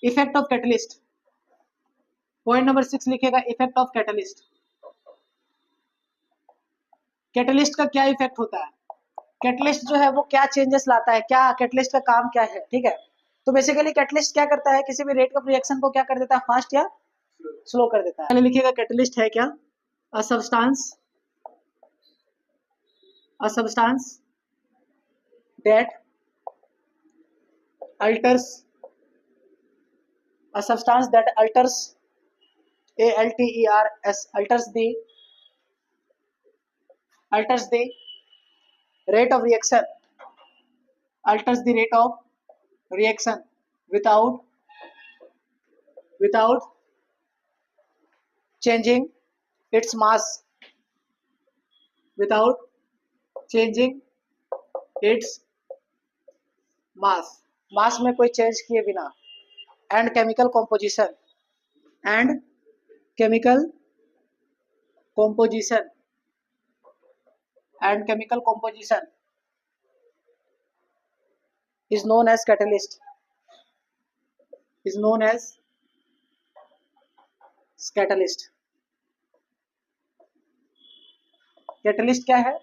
Effect of catalyst, point number 6 लिखेगा effect of catalyst. Catalyst का क्या इफेक्ट होता है, कैटलिस्ट जो है वो क्या चेंजेस लाता है, क्या कैटलिस्ट का काम क्या है, ठीक है। तो बेसिकली कैटलिस्ट क्या करता है, किसी भी रेट ऑफ रिएक्शन को क्या कर देता है, फास्ट या स्लो कर देता है। पहले लिखिएगा कैटलिस्ट है क्या, a substance that alters a substance that alters alters the rate of reaction, alters the rate of reaction without changing its mass, without changing its मास में कोई चेंज किए बिना, and chemical composition is known as catalyst, catalyst क्या है,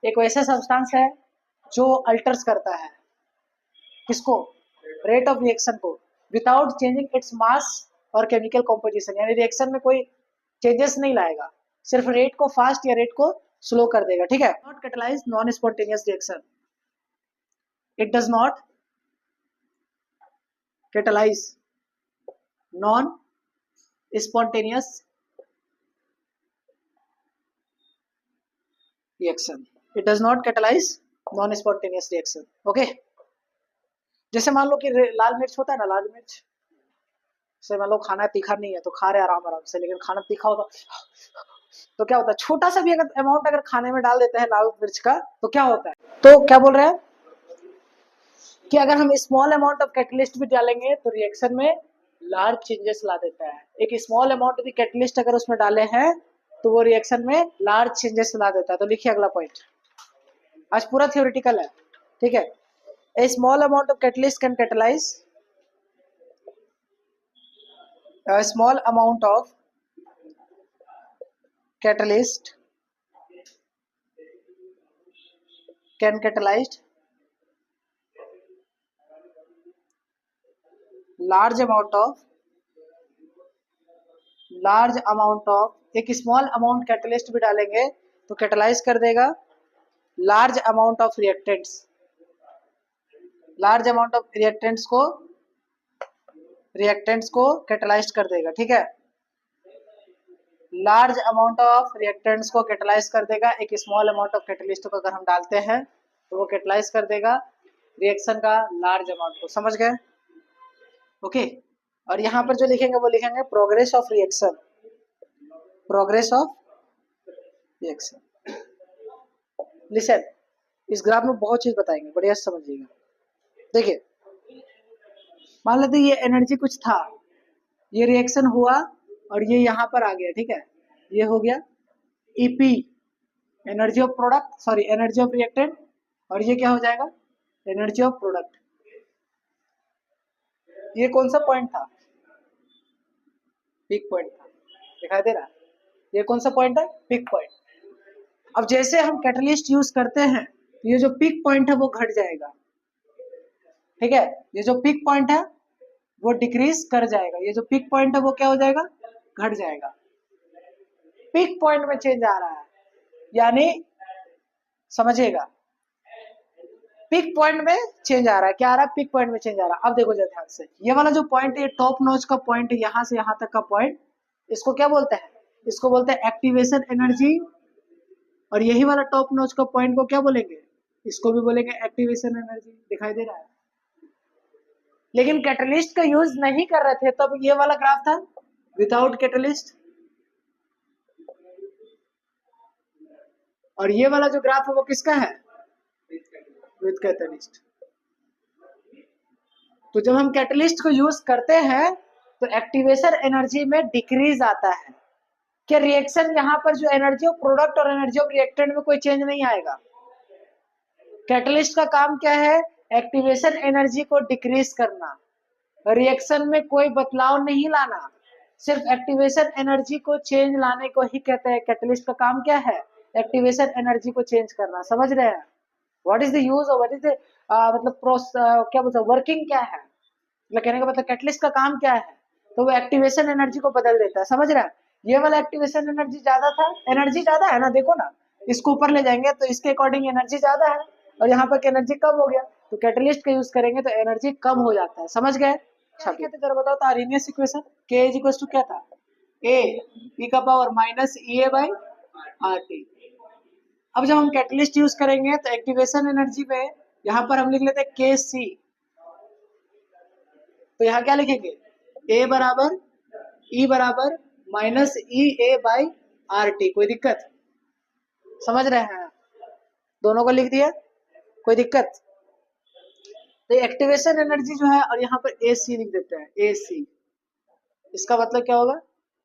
एक वैसा substance है जो अल्टर्स करता है किसको, रेट ऑफ रिएक्शन को, विदाउट चेंजिंग इट्स मास और केमिकल कॉम्पोजिशन, यानी रिएक्शन में कोई चेंजेस नहीं लाएगा, सिर्फ रेट को फास्ट या रेट को स्लो कर देगा, ठीक है। Not catalyse non spontaneous reaction, it does not catalyse non spontaneous reaction, it does not catalyse non spontaneous reaction, okay. जैसे मान लो कि लाल मिर्च होता है ना, लाल मिर्च से मान लो खाना तीखा नहीं है तो खा रहे आराम आराम से, लेकिन खाना तीखा होगा तो क्या होता है, छोटा सा भी अगर अमाउंट अगर खाने में डाल देते हैं लाल मिर्च का तो क्या होता है, तो क्या बोल रहे हैं कि अगर हम स्मॉल अमाउंट ऑफ कैटलिस्ट भी डालेंगे तो रिएक्शन में लार्ज चेंजेस ला देता है। एक स्मॉल अमाउंट भी कैटलिस्ट अगर उसमें डाले हैं तो वो रिएक्शन में लार्ज चेंजेस ला देता है। तो लिखिए अगला पॉइंट, आज पूरा थियोरेटिकल है, ठीक है। A small amount of catalyst can catalyze a small amount of catalyst can catalyze large amount of एक स्मॉल अमाउंट कैटलिस्ट भी डालेंगे तो कैटलाइज कर देगा large amount of reactants, large amount of reactants को कैटलाइज कर देगा, ठीक है। लार्ज अमाउंट ऑफ रिएक्टेंट्स को कैटलाइज कर देगा, एक स्मॉल अमाउंट ऑफ कैटलिस्ट को अगर हम डालते हैं तो वो कैटलाइज कर देगा रिएक्शन का लार्ज अमाउंट को, समझ गए, ओके। और यहाँ पर जो लिखेंगे वो लिखेंगे प्रोग्रेस ऑफ रिएक्शन, लिसन, इस ग्राफ में बहुत चीज बताएंगे, बढ़िया समझिएगा। देखिए मान लेते ये एनर्जी कुछ था, ये रिएक्शन हुआ और ये यहाँ पर आ गया, ठीक है, ये हो गया EP, energy of product, sorry energy of reactant, और ये क्या हो जाएगा एनर्जी ऑफ प्रोडक्ट। ये कौन सा पॉइंट था, पीक पॉइंट था, दिखाई दे रहा है, ये कौन सा पॉइंट है, पीक पॉइंट। अब जैसे हम कैटलिस्ट यूज करते हैं तो ये जो पीक पॉइंट है वो घट जाएगा, ठीक है, ये जो पीक पॉइंट है वो डिक्रीज कर जाएगा, ये जो पीक पॉइंट है वो क्या हो जाएगा, घट जाएगा। पीक पॉइंट में चेंज आ रहा है, यानी समझिएगा पीक पॉइंट में चेंज आ रहा है, क्या आ रहा है, पीक पॉइंट में चेंज आ रहा है। अब देखो जरा ध्यान से, ये वाला जो पॉइंट है, टॉप नॉच का पॉइंट, यहाँ से यहाँ तक का पॉइंट, इसको क्या बोलते हैं, इसको बोलते हैं एक्टिवेशन एनर्जी, और यही वाला टॉप नॉच का पॉइंट को क्या बोलेंगे, इसको भी बोलेंगे एक्टिवेशन एनर्जी, दिखाई दे रहा है। लेकिन कैटलिस्ट का यूज नहीं कर रहे थे तब ये वाला ग्राफ था विदाउट कैटलिस्ट, और ये वाला जो ग्राफ है वो किसका है, विद कैटलिस्ट। तो जब हम कैटलिस्ट को यूज करते हैं तो एक्टिवेशन एनर्जी में डिक्रीज आता है, कि रिएक्शन यहाँ पर जो एनर्जी ऑफ प्रोडक्ट और एनर्जी ऑफ रिएक्टेंट में कोई चेंज नहीं आएगा। कैटलिस्ट का काम क्या है, एक्टिवेशन एनर्जी को डिक्रीज करना, रिएक्शन में कोई बदलाव नहीं लाना, सिर्फ एक्टिवेशन एनर्जी को चेंज लाने को ही कहते हैं। कैटलिस्ट का काम क्या है? एक्टिवेशन एनर्जी को चेंज करना। समझ रहे हैं? व्हाट इज द यूज और व्हाट इज द मतलब क्या बोलते हैं, वर्किंग क्या है, मतलब कहने का मतलब कैटलिस्ट का काम क्या है? तो वो एक्टिवेशन एनर्जी को बदल देता है। समझ रहे हैं? ये वाला एक्टिवेशन एनर्जी ज्यादा था, एनर्जी ज्यादा है ना, देखो ना, इसको ऊपर ले जाएंगे तो इसके अकॉर्डिंग एनर्जी ज्यादा है, और यहाँ पर एनर्जी कम हो गया, तो कैटलिस्ट का यूज करेंगे तो एनर्जी कम हो जाता है। समझ गए? अच्छा, जरा बताओ तो आर्हेनियस इक्वेशन के इज इक्वल टू क्या था? ए ई का power minus E A by R T. अब जब हम कैटलिस्ट यूज करेंगे तो एक्टिवेशन एनर्जी में यहाँ पर हम लिख लेते हैं के सी, तो यहाँ क्या लिखेंगे? ए बराबर ई बराबर minus E A by R T. कोई दिक्कत? समझ रहे हैं? दोनों को लिख दिया, कोई दिक्कत? तो एक्टिवेशन एनर्जी जो है, और यहाँ पर ए सी लिख देते हैं, ए सी, इसका मतलब क्या होगा?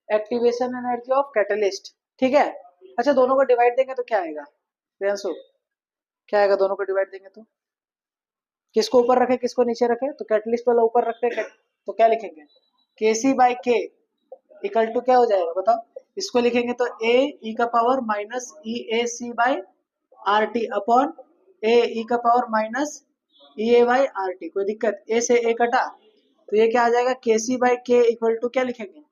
Activation energy of catalyst. ठीक है? अच्छा, दोनों को डिवाइड देंगे तो क्या आएगा प्रियांशु? क्या आएगा दोनों को डिवाइड देंगे तो? किसको ऊपर रखे किसको नीचे रखे? तो कैटलिस्ट वाला ऊपर रखते हैं, तो क्या लिखेंगे? के C by K equal to क्या हो जाएगा बताओ? इसको लिखेंगे तो ए ई का power minus E A C by R T upon A e का power minus E A by R T. कोई दिक्कत? ए से ए कटा तो ये क्या आ जाएगा? के C by K equal to क्या लिखेंगे?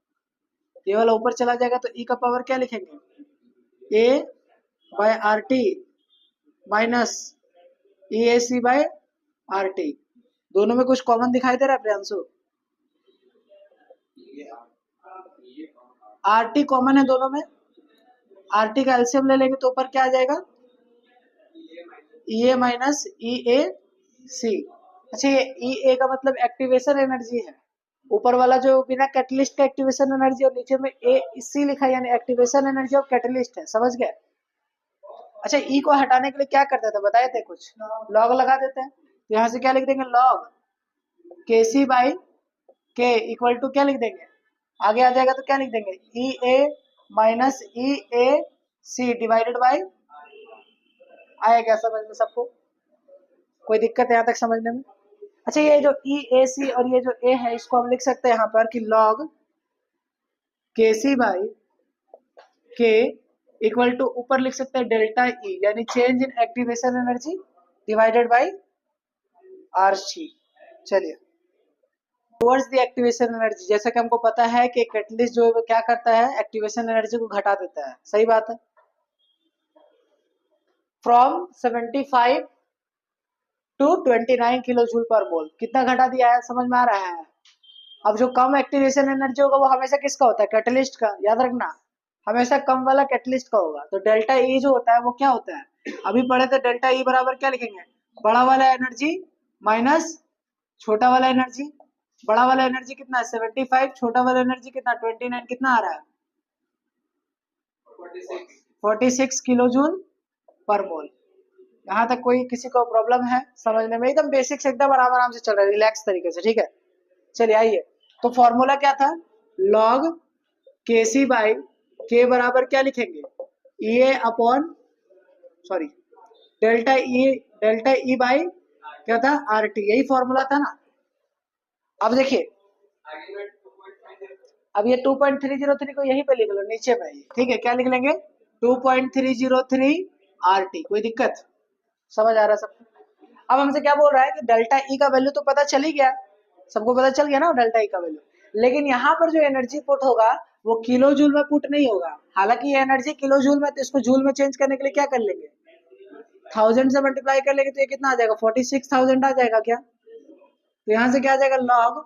ये वाला ऊपर चला जाएगा तो ई का पावर क्या लिखेंगे? ए bye R T minus E A C bye R T. दोनों में कुछ कॉमन दिखाई दे रहा है प्रियांशु? आर टी कॉमन है दोनों में, आर टी का एलसीएम ले लेंगे तो ऊपर क्या आ जाएगा? ई ए माइनस ई ए सी। अच्छा, ये ई ए का मतलब एक्टिवेशन एनर्जी है, ऊपर वाला जो बिना कैटलिस्ट का एक्टिवेशन एनर्जी, और नीचे में ए सी लिखा है, यानी एक्टिवेशन एनर्जी ऑफ कैटलिस्ट है। समझ गए? अच्छा, ई को हटाने के लिए क्या करते थे बताए थे? कुछ लॉग लगा देते हैं, तो यहाँ से क्या लिख देंगे? Log K C by K equal to क्या लिख देंगे? आगे आ जाएगा तो क्या लिख देंगे? E A minus E A C divided by. आया क्या समझ में सबको? कोई दिक्कत है यहाँ तक समझने में? अच्छा, ये जो ई ए सी और ये जो ए है, इसको हम लिख सकते हैं यहाँ पर कि log K C by K equal to ऊपर लिख सकते हैं डेल्टा ई, यानी change in activation energy divided by R C. चलिए, टुवर्ड्स द एक्टिवेशन एनर्जी, जैसा कि हमको पता है कि कैटलिस्ट जो है वो क्या करता है? एक्टिवेशन एनर्जी को घटा देता है। सही बात है। फ्रॉम 75 टू 29 किलो जूल पर मोल, कितना घटा दिया है? समझ में आ रहा है? अब जो कम एक्टिवेशन एनर्जी होगा वो हमेशा किसका होता है? कैटलिस्ट का। याद रखना, हमेशा कम वाला कैटलिस्ट का होगा। तो डेल्टा ई जो होता है वो क्या होता है? अभी पढ़े थे, डेल्टा ई बराबर क्या लिखेंगे? बड़ा वाला एनर्जी माइनस छोटा वाला एनर्जी। बड़ा वाला एनर्जी कितना है? 75, छोटा वाला एनर्जी कितना? 29। कितना आ रहा है? 46 किलो जूल पर मोल। यहाँ तक कोई किसी को प्रॉब्लम है समझने में? एकदम बेसिक्स, एकदम आराम आराम से चल रहा है, रिलैक्स तरीके से। ठीक है, चलिए आइए। तो फॉर्मूला क्या था? लॉग के सी बाई के बराबर क्या लिखेंगे? E A upon sorry delta E by क्या था? R T. यही फॉर्मूला था ना? अब देखिए, अब ये 2.303 को यहीं पे लिख लो नीचे में। ठीक है, क्या लिख लेंगे? 2.303 आर टी। कोई दिक्कत? समझ आ रहा है सबको? अब हमसे क्या बोल रहा है कि डेल्टा ई का वैल्यू तो पता चल ही गया, सबको पता चल गया ना डेल्टा ई का वैल्यू, लेकिन यहाँ पर जो एनर्जी पुट होगा वो किलो जूल में पुट नहीं होगा। हालांकि ये एनर्जी किलो जूल में, तो इसको जूल में चेंज करने के लिए क्या कर लेंगे? 1000 से मल्टीप्लाई कर लेंगे तो ये कितना आ जाएगा? 46,000 आ जाएगा क्या? तो यहाँ से क्या आ जाएगा? लॉग,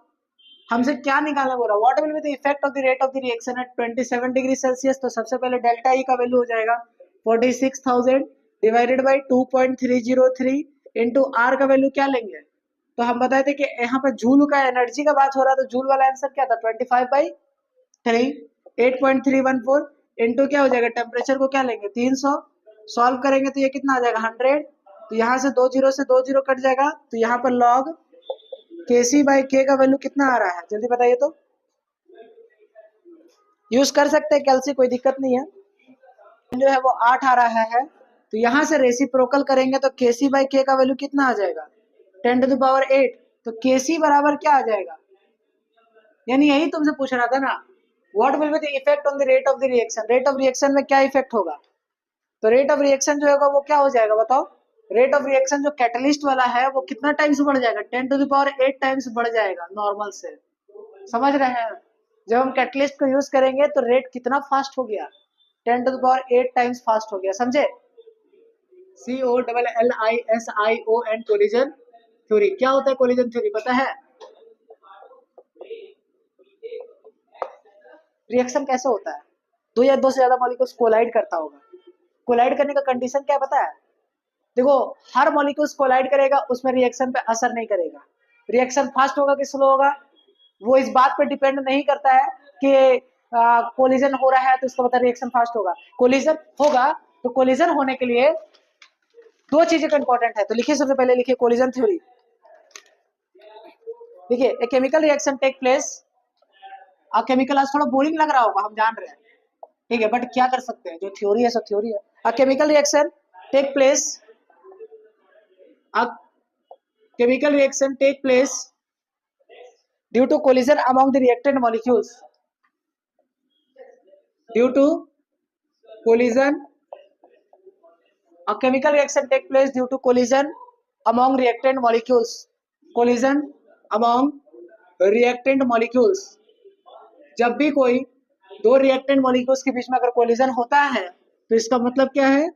हमसे क्या निकालना बोल रहा है? What will be the effect of the rate of the reaction at 27 degree Celsius. तो सबसे पहले डेल्टा ई का वैल्यू हो जाएगा 46,000 डिवाइडेड बाई 2.303 इंटू आर का वैल्यू क्या लेंगे? तो हम बताए थे कि यहाँ पर जूल का एनर्जी का बात हो रहा है, तो जूल वाला आंसर क्या था? 25/3 8.314 इंटू क्या हो जाएगा? टेम्परेचर को क्या लेंगे? 300। सॉल्व करेंगे तो ये कितना आ जाएगा? 100। तो यहाँ से 2 जीरो से 2 जीरो कट जाएगा, तो यहाँ पर लॉग के सी बाई के का वैल्यू कितना आ रहा है? जल्दी बताइए तो। यूज कर सकते हैं कैलसी, कोई दिक्कत नहीं है। जो है वो 8 आ रहा है, तो यहाँ से रेसिप्रोकल करेंगे तो के सी बाई के का वैल्यू कितना आ जाएगा? 10 टू द पावर 8। तो के सी बराबर क्या आ जाएगा? यानी यही तुमसे पूछ रहा था ना, what will be the effect on the rate of the reaction, rate of reaction में क्या इफेक्ट होगा। तो रेट ऑफ रिएक्शन जो होगा वो क्या हो जाएगा बताओ, रेट ऑफ रिएक्शन जो कैटलिस्ट वाला है वो कितना टाइम्स बढ़ जाएगा, 10⁸ टाइम्स बढ़ जाएगा नॉर्मल से। समझ रहे हैं, जब हम कैटलिस्ट को यूज करेंगे तो रेट कितना फास्ट हो गया, 10⁸ टाइम्स फास्ट हो गया, समझे। COLLISION collision theory. क्या होता है कोलिजन थ्योरी पता है, रिएक्शन कैसे होता है, दो या दो से ज्यादा मॉलिक्यूल्स कोलाइड करता होगा, कोलाइड करने का कंडीशन क्या पता है, देखो हर मॉलिक्यूल्स कोलाइड करेगा उसमें रिएक्शन पे असर नहीं करेगा, रिएक्शन फास्ट होगा कि स्लो होगा, वो इस बात पे डिपेंड नहीं करता है कि कोलिजन हो रहा है तो इसका मतलब रिएक्शन फास्ट होगा, कोलिजन होगा तो कोलिजन होने के लिए दो चीजें का इंपॉर्टेंट है, तो लिखिए सबसे पहले लिखिए कोलिजन थ्योरी। देखिए a chemical reaction take place, chemical आज थोड़ा बोरिंग लग रहा होगा हम जान रहे हैं, ठीक है, बट क्या कर सकते हैं, जो थ्योरी है सो थ्योरी है। A chemical reaction take place, a chemical reaction take place due to collision among the reactant molecules, due to collision, a chemical reaction take place due to collision among reactant molecules, collision among reactant molecules। जब भी कोई दो reactant molecules के बीच में अगर collision होता है तो इसका मतलब क्या है,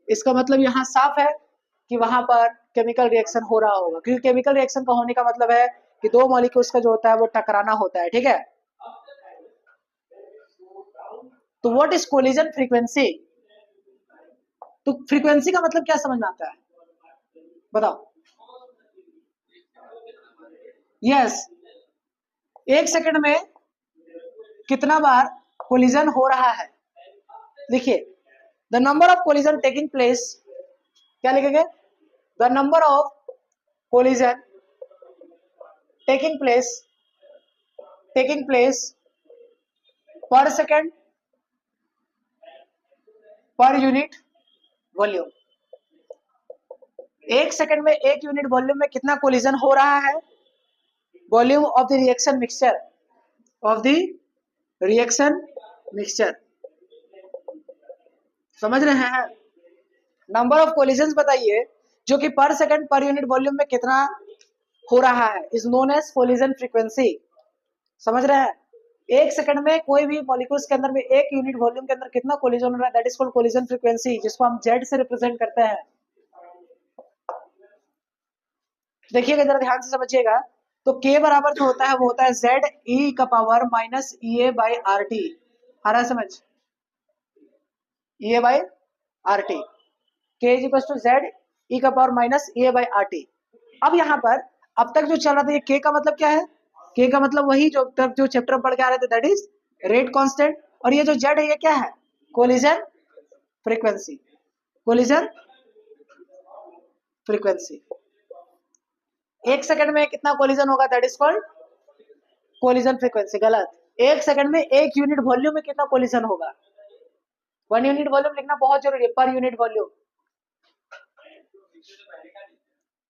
इसका मतलब यहाँ साफ है कि वहां पर केमिकल रिएक्शन हो रहा होगा, क्योंकि केमिकल रिएक्शन का होने का मतलब है कि दो मॉलिक्यूल्स का जो होता है वो टकराना होता है, ठीक है। तो व्हाट इज कोलिजन फ्रीक्वेंसी, तो फ्रीक्वेंसी का मतलब क्या समझ में आता है बताओ। यस, एक सेकंड में कितना बार कोलिजन हो रहा है, देखिए the number of collision taking place, क्या लिखेंगे, the number of collision taking place per second per unit volume, एक सेकंड में एक यूनिट वॉल्यूम में कितना कोलिजन हो रहा है, volume of the reaction mixture, of the reaction mixture, समझ रहे हैं। नंबर ऑफ कोलिजन बताइए जो कि पर सेकंड पर यूनिट वॉल्यूम में कितना हो रहा है is known as collision frequency, समझ रहे हैं। एक सेकंड में कोई भी मॉलिक्यूल्स के अंदर में एक यूनिट वॉल्यूम के अंदर कितना कोलिजन हो रहा है, that is called collision frequency, जिसको हम जेड से रिप्रेजेंट करते हैं। देखिएगा जरा ध्यान से समझिएगा, तो के बराबर जो होता है वो होता है जेड ई का power minus E A by R T, आ रहा है समझ, E A by R T, K is equal to Z e का power minus E A by R T. अब यहाँ पर अब तक जो चल रहा था ये के का मतलब क्या है, के का मतलब वही जो तक जो चैप्टर में पढ़ के आ रहे थे, दैट इज रेट कांस्टेंट, और ये जो जेड है ये क्या है, कोलिजन फ्रीक्वेंसी, कोलिजन फ्रीक्वेंसी। एक सेकंड में कितना कोलिजन होगा, that is called collision frequency, गलत, एक सेकंड में एक यूनिट वॉल्यूम में कितना कोलिजन होगा, वन यूनिट वॉल्यूम लिखना बहुत जरूरी है, per unit volume,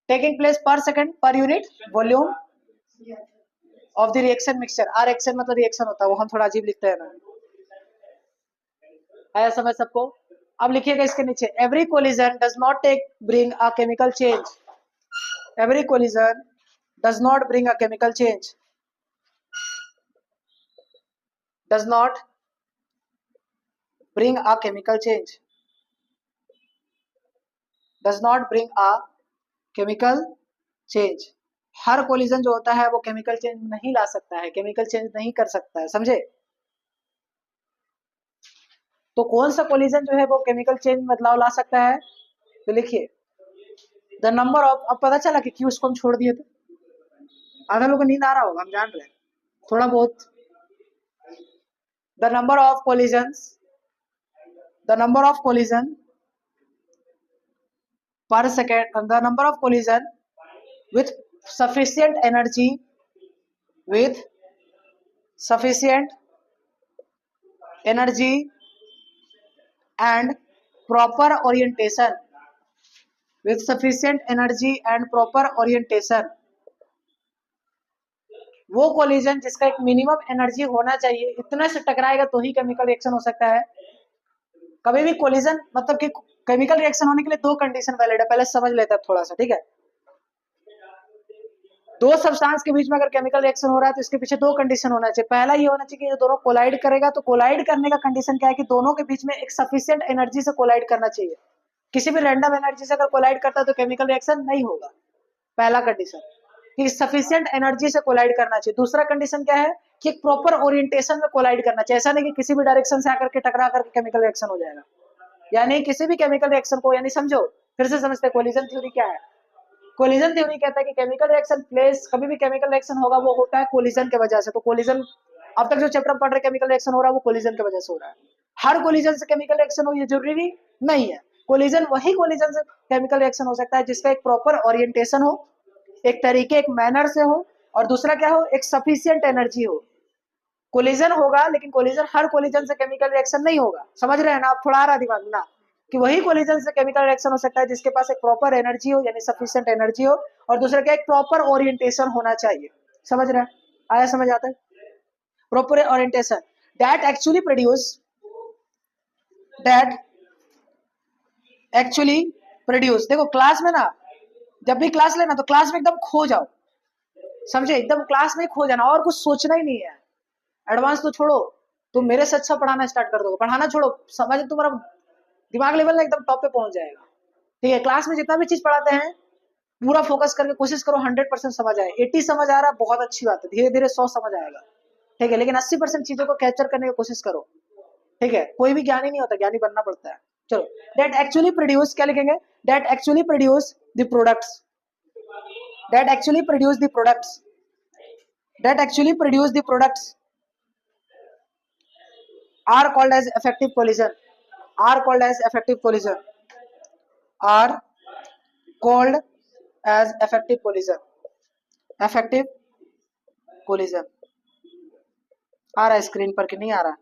taking place per second per unit volume of the reaction mixture, or action मतलब रिएक्शन होता है, वो हम थोड़ा अजीब लिखते हैं ना, आया समझ सबको। अब लिखिएगा इसके नीचे, every collision does not take bring a chemical change, every collision does not bring a chemical change, does not bring a chemical change, does not bring a chemical change। Her collision जो होता है वो chemical change नहीं ला सकता है, chemical change नहीं कर सकता है, समझे। तो कौन सा कोलिजन जो है वो केमिकल चेंज बदलाव ला सकता है, तो लिखिए द नंबर ऑफ, अब पता चला कि क्यों उसको हम छोड़ दिए थे, आधा लोग को नींद आ रहा होगा हम जान रहे हैं थोड़ा बहुत। The number of collisions, the number of collision per second, the number of collision with sufficient energy, with sufficient energy and proper orientation, with sufficient energy and proper orientation वो कोलिजन जिसका एक मिनिमम एनर्जी होना चाहिए, इतना से टकराएगा तो ही chemical reaction हो सकता है। कभी भी कोलिजन मतलब कि केमिकल रिएक्शन होने के लिए दो कंडीशन वैलिड है, पहले समझ लेते हैं थोड़ा सा, ठीक है। दो सब्सटेंस के बीच में अगर केमिकल रिएक्शन हो रहा है तो इसके पीछे दो कंडीशन होना चाहिए। पहला ये होना चाहिए कि ये दोनों कोलाइड करेगा, तो कोलाइड करने का कंडीशन क्या है कि दोनों के बीच में एक सफिशिएंट एनर्जी से कोलाइड करना चाहिए। किसी भी रैंडम एनर्जी से अगर कोलाइड करता है तो केमिकल रिएक्शन नहीं होगा, पहला कंडीशन कि सफिशिएंट एनर्जी से कोलाइड करना चाहिए। दूसरा कंडीशन क्या है कि एक प्रॉपर ओरिएंटेशन में कोलाइड करना चाहिए, ऐसा नहीं कि किसी भी डायरेक्शन से आकर के टकरा करके केमिकल रिएक्शन हो जाएगा। यानी किसी भी केमिकल रिएक्शन को, यानी समझो फिर से समझते हैं कोलिजन थ्योरी क्या है। कोलिजन थ्योरी कहता है कि केमिकल रिएक्शन प्लेस, कभी भी केमिकल रिएक्शन होगा वो होता है कोलिजन के वजह से। तो कोलिजन अब तक जो चैप्टर पढ़ रहे केमिकल रिएक्शन हो रहा है वो कोलिजन की वजह से हो रहा है। हर कोलिजन से केमिकल रिएक्शन हो ये जरूरी नहीं है। कोलिजन वही कोलिजन से केमिकल रिएक्शन हो सकता है जिसका एक प्रॉपर ओरिएंटेशन हो, एक तरीके, एक मैनर से हो, और दूसरा क्या हो, एक सफिशिएंट एनर्जी हो। कोलिजन होगा लेकिन कोलिजन हर कोलिजन से केमिकल रिएक्शन नहीं होगा, समझ रहे हैं ना आप, थोड़ा आ रहा दिमाग ना, कि वही कोलिजन से केमिकल रिएक्शन हो सकता है जिसके पास एक प्रॉपर एनर्जी हो, यानी सफिशिएंट एनर्जी हो, और दूसरा क्या, एक प्रॉपर ओरिएंटेशन होना चाहिए। समझ रहे हैं, आया समझ आता है? Proper orientation that actually produce, देखो क्लास में ना, जब भी क्लास लेना तो क्लास में एकदम खो जाओ, समझे, एकदम क्लास में खो जाना और कुछ सोचना ही नहीं है। एडवांस तो छोड़ो, तुम मेरे से अच्छा पढ़ाना स्टार्ट कर दोगे, पढ़ाना छोड़ो, समझ तुम्हारा दिमाग लेवल ना एकदम टॉप पे पहुंच जाएगा। ठीक है, क्लास में जितना भी चीज पढ़ाते हैं पूरा फोकस करके कोशिश करो 100% समझ आए। 80 समझ आ रहा है बहुत अच्छी बात है, धीरे धीरे 100 समझ आएगा, ठीक है, लेकिन 80% चीजों को कैप्चर करने की कोशिश करो। ठीक है, कोई भी ज्ञानी नहीं होता, ज्ञानी बनना पड़ता है। चलो, दैट एक्चुअली प्रोड्यूस, क्या लिखेंगे, that actually produce the products, that actually produce the products, that actually produce the products are called as effective collision, are called as effective collision, are called as effective collision, effective collision। आ रहा है screen पर कि नहीं आ रहा?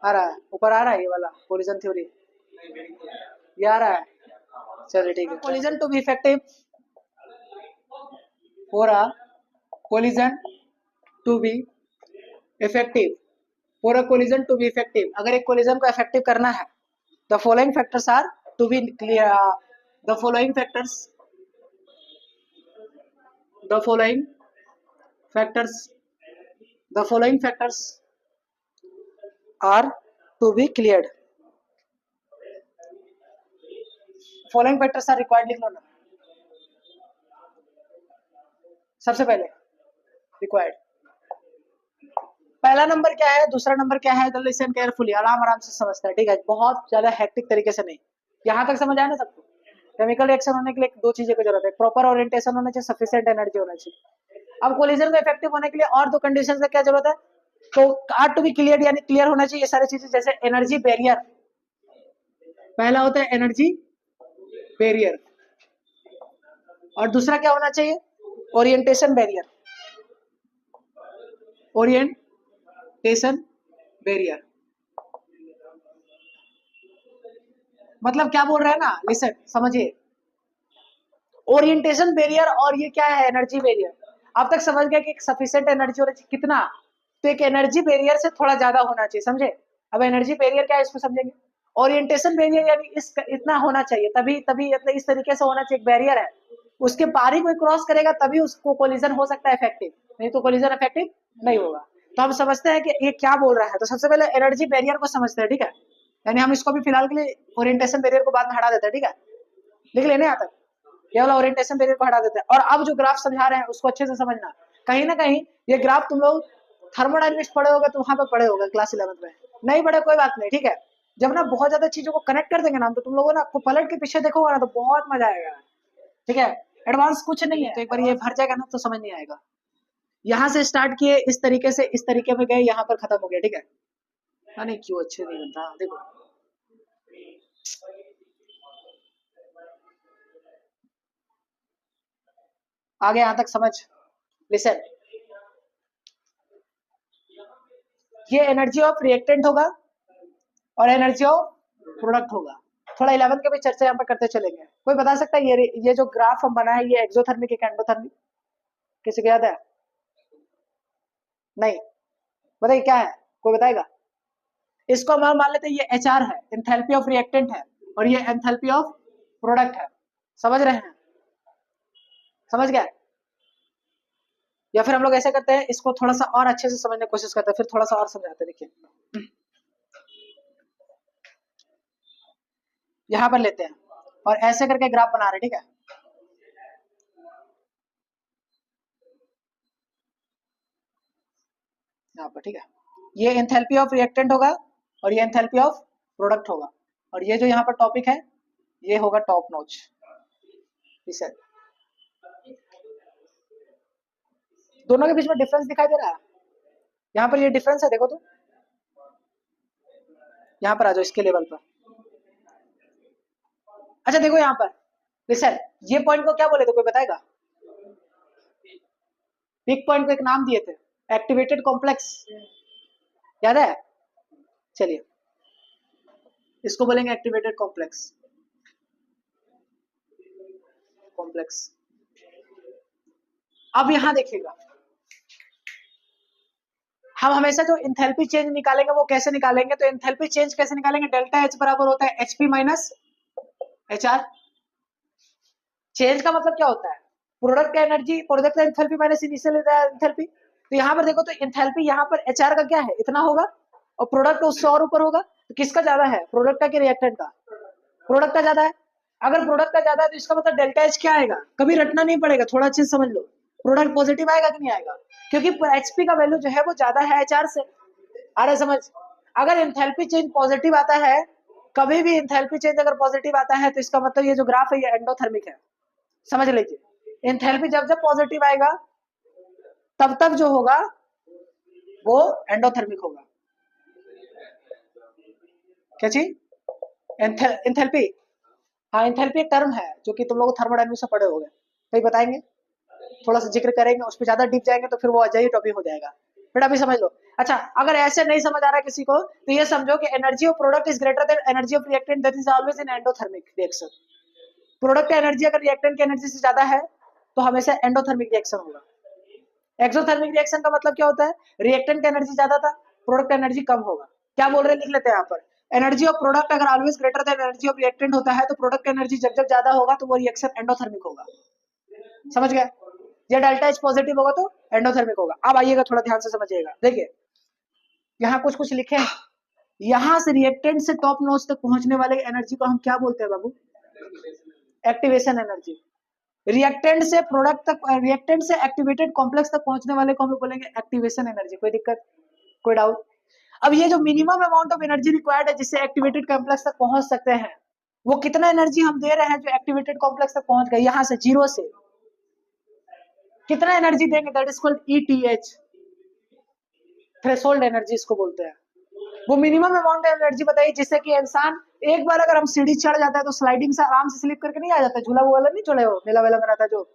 आ रहा है, ऊपर आ रहा है ये वाला कोलिजन थ्योरी, ये आ रहा है, चलिए ठीक है। Collision to be effective, for a collision to be effective, for a collision to be effective, अगर एक कोलिजन को इफेक्टिव करना है, the following factors are to be clear, the following factors, the following factors, the following factors are to be cleared, following factors are required, लिख लो ना सबसे पहले, रिक्वायर्ड। पहला नंबर क्या है, दूसरा नंबर क्या है, लिसन केयरफुली, आराम आराम से समझता है, ठीक है, बहुत ज्यादा हेक्टिक तरीके से नहीं। यहाँ तक समझ आया ना सबको? केमिकल रिएक्शन होने के लिए दो चीजों की जरूरत है, प्रॉपर ओरिएंटेशन होना चाहिए, सफिशिएंट एनर्जी होना चाहिए। अब कोलिजन को इफेक्टिव होने के लिए और दो कंडीशन की क्या जरूरत है, तो आर टू बी क्लियर, यानी क्लियर होना चाहिए ये सारी चीजें, जैसे एनर्जी बैरियर, पहला होता है एनर्जी बैरियर, और दूसरा क्या होना चाहिए, ओरिएंटेशन बैरियर, ओरिएंटेशन बैरियर। मतलब क्या बोल रहा है ना, लिसन समझिए, ओरिएंटेशन बैरियर और ये क्या है, एनर्जी बैरियर। अब तक समझ गया कि एक सफिशिएंट एनर्जी होना चाहिए, कितना, तो एक एनर्जी बैरियर से थोड़ा ज्यादा होना चाहिए, समझे। अब एनर्जी बैरियर क्या है इसको समझेंगे। ओरिएंटेशन बैरियर यानी इस इतना होना चाहिए, तभी तभी मतलब इस तरीके से होना चाहिए, एक बैरियर है, उसके पार ही कोई क्रॉस करेगा तभी उसको कोलिजन हो सकता है इफेक्टिव, नहीं तो कोलिजन इफेक्टिव नहीं होगा। तो हम समझते हैं कि ये क्या बोल रहा है, तो सबसे पहले एनर्जी बैरियर को समझते हैं, ठीक है, यानी हम इसको भी फिलहाल के लिए ओरिएंटेशन बैरियर को बाद में हटा देते हैं, ठीक है, लिख लेने आता है, ये वाला ओरिएंटेशन बैरियर को हटा देते हैं। और अब जो ग्राफ समझा रहे हैं उसको अच्छे से समझना, कहीं ना कहीं ये ग्राफ तुम लोग थर्मोडायनेमिक्स पढ़े होगे तो वहां पे पढ़े होगे क्लास 11 में, नहीं पढ़े कोई बात नहीं, ठीक है। जब ना बहुत ज्यादा चीजों को कनेक्ट कर देंगे ना तो तुम लोगों ना को पलट के पीछे देखोगे ना तो बहुत मजा आएगा, ठीक है। एडवांस कुछ नहीं है, तो एक बार ये भर जाएगा ना तो समझ नहीं आएगा। यहाँ से स्टार्ट किए इस तरीके से, इस तरीके में गए, यहाँ पर खत्म हो गया, ठीक है। नहीं क्यों अच्छे नहीं बनता, देखो आगे यहां तक समझ, लिसन, ये एनर्जी ऑफ रिएक्टेंट होगा और एनर्जी ऑफ प्रोडक्ट होगा। थोड़ा 11 के भी चर्चा यहाँ पर करते चलेंगे। कोई बता सकता है ये जो ग्राफ हम बनाए ये एक्सोथर्मिक है एंडोथर्मिक? किसी को याद है? नहीं, बताइए क्या है, कोई बताएगा? इसको हम मान लेते हैं ये HR है, एंथैल्पी ऑफ रिएक्टेंट है, और ये एंथैल्पी ऑफ प्रोडक्ट है। समझ रहे हैं? समझ गए? या फिर हम लोग ऐसे करते हैं, इसको थोड़ा सा और अच्छे से समझने की कोशिश करते हैं, फिर थोड़ा सा और समझाते हैं। देखिए यहां पर लेते हैं और ऐसे करके ग्राफ बना रहे हैं, ठीक है? यहाँ पर, ठीक है, ये एंथैल्पी ऑफ रिएक्टेंट होगा और ये एंथैल्पी ऑफ प्रोडक्ट होगा, और ये जो यहाँ पर टॉपिक है ये होगा टॉप नॉच। इसे दोनों के बीच में डिफरेंस दिखाई दे रहा है? यहाँ पर ये डिफरेंस है, देखो तो, यहाँ पर आ जाओ इसके लेवल पर। अच्छा देखो यहाँ पर, लिसन, ये पॉइंट को क्या बोले थे, कोई बताएगा? पीक पॉइंट को एक नाम दिए थे, एक्टिवेटेड कॉम्प्लेक्स, याद है? चलिए इसको बोलेंगे एक्टिवेटेड कॉम्प्लेक्स। अब यहां देखिएगा, हम हमेशा जो इंथैल्पी चेंज निकालेंगे वो कैसे निकालेंगे? तो इंथैल्पी चेंज कैसे निकालेंगे? डेल्टा H बराबर होता है HP माइनस HR। चेंज का मतलब क्या होता है? प्रोडक्ट का एनर्जी, प्रोडक्ट का एंथैल्पी माइनस इनिशियल एंथैल्पी। तो यहाँ पर देखो तो एंथैल्पी यहाँ पर HR का क्या है, इतना होगा, और प्रोडक्ट उससे और ऊपर होगा। तो किसका ज्यादा है, प्रोडक्ट का कि रिएक्टेंट का? प्रोडक्ट का ज्यादा है। अगर प्रोडक्ट का ज्यादा है तो इसका मतलब डेल्टा H क्या आएगा, कभी रटना नहीं पड़ेगा, थोड़ा अच्छे से समझ लो। प्रोडक्ट पॉजिटिव आएगा कि नहीं आएगा? क्योंकि HP का वैल्यू जो है वो ज्यादा है HR से। आ रहा है समझ? अगर एंथैल्पी चेंज पॉजिटिव आता है, कभी भी एंथैल्पी चेंज अगर पॉजिटिव आता है, तो इसका मतलब ये जो ग्राफ है ये एंडोथर्मिक है। समझ लीजिए, एंथैल्पी जब जब पॉजिटिव आएगा तब तब जो होगा वो एंडोथर्मिक होगा। क्या चीज? एंथैल्पी? हाँ, एंथैल्पी एक टर्म है जो कि तुम लोग थर्मोडायनामिक्स से पढ़े होगे, कहीं बताएंगे, थोड़ा सा जिक्र करेंगे, उस पर ज्यादा डीप जाएंगे तो फिर वो अजय टॉपिक हो जाएगा। फिर अभी समझ लो। अच्छा, अगर ऐसे नहीं समझ आ रहा है किसी को, तो ये समझो कि energy of product is greater than energy of reactant, that is always in endothermic reaction. Product का एनर्जी अगर रिएक्टेंट की एनर्जी से ज्यादा है तो हमेशा एंडोथर्मिक रिएक्शन होगा। एक्सोथर्मिक रिएक्शन का मतलब क्या होता है? रिएक्टेंट का एनर्जी ज्यादा था, प्रोडक्ट का एनर्जी कम होगा। क्या बोल रहे हैं, लिख लेते हैं यहाँ पर। एनर्जी ऑफ प्रोडक्ट अगर always greater than energy of reactant होता है तो प्रोडक्ट का एनर्जी जब जब ज्यादा होगा तो वो रिएक्शन एंडोथर्मिक होगा। समझ गए? ये डेल्टा H पॉजिटिव होगा तो एंडोथर्मिक होगा। अब आइएगा, थोड़ा ध्यान से समझिएगा। देखिए यहाँ कुछ कुछ लिखे हैं, यहाँ से रिएक्टेंट से टॉप नोच तक पहुंचने वाले एनर्जी को हम क्या बोलते हैं बाबू? Activation energy. रिएक्टेंट से प्रोडक्ट तक, रिएक्टेंट से एक्टिवेटेड कॉम्प्लेक्स तक पहुंचने वाले को हम बोलेंगे एक्टिवेशन एनर्जी। कोई दिक्कत, कोई डाउट? अब ये जो minimum amount of energy required है जिससे एक्टिवेटेड कॉम्प्लेक्स तक पहुंच सकते हैं, वो कितना एनर्जी हम दे रहे हैं जो एक्टिवेटेड कॉम्प्लेक्स तक पहुंच गए? यहाँ से जीरो से कितना एनर्जी देंगे? That is called ETH, threshold energy इसको बोलते हैं। वो मिनिमम अमाउंट ऑफ एनर्जी बताइए जिससे कि इंसान एक बार अगर हम सीढ़ी चढ़ जाता है तो स्लाइडिंग से आराम से स्लिप करके नहीं आ जाता, झूला वाला नहीं चढ़े हो, मेला वेला में रहता जो,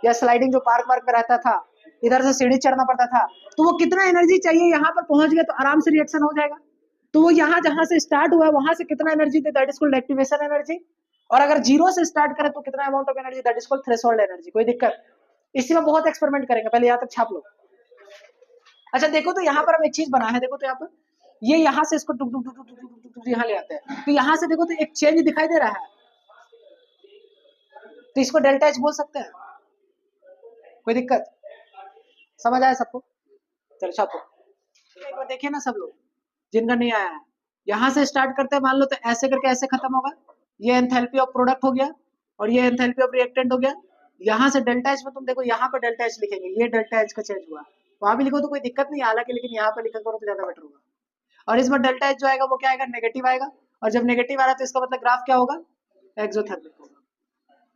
या स्लाइडिंग जो पार्क वार्क में रहता था, इधर से सीढ़ी चढ़ना पड़ता था, तो वो कितना एनर्जी चाहिए? यहाँ पर पहुंच गए तो आराम से रिएक्शन हो जाएगा। तो वो यहाँ जहां से स्टार्ट हुआ है वहां से कितना energy they, that is called activation energy. और अगर जीरो से स्टार्ट करे तो कितना amount of energy, that is called threshold energy. कोई दिक्कत? इसी में बहुत एक्सपेरिमेंट करेंगे, पहले यहाँ तक छाप लो। अच्छा देखो तो यहाँ पर हम एक चीज बना है, देखो तो यहाँ पर ये यहाँ से इसको टुक टुक टुक टुक टुक टुक टुक यहाँ ले आते हैं, तो यहाँ से देखो तो एक चेंज दिखाई दे रहा है, तो इसको डेल्टा H बोल सकते हैं। कोई दिक्कत? समझ आया सबको? चलो छापो एक बार, देखिए ना सब लोग जिनका नहीं आया है। यहाँ से स्टार्ट करते हैं, मान लो तो ऐसे करके ऐसे खत्म होगा। ये एंथैल्पी ऑफ प्रोडक्ट हो गया और ये एंथैल्पी ऑफ रिएक्टेंट हो गया। यहाँ से डेल्टा H में तुम देखो, यहाँ पर डेल्टा H लिखेंगे, ये डेल्टा H का चेंज हुआ, वहां भी लिखो तो कोई दिक्कत नहीं, हालांकि लेकिन यहाँ पर लिखा करो तो ज्यादा बेटर होगा। और इस बार डेल्टा H जो आएगा वो क्या आएगा? नेगेटिव आएगा, और जब नेगेटिव आ रहा है तो इसका मतलब ग्राफ क्या होगा? एक्सोथर्मिक होगा।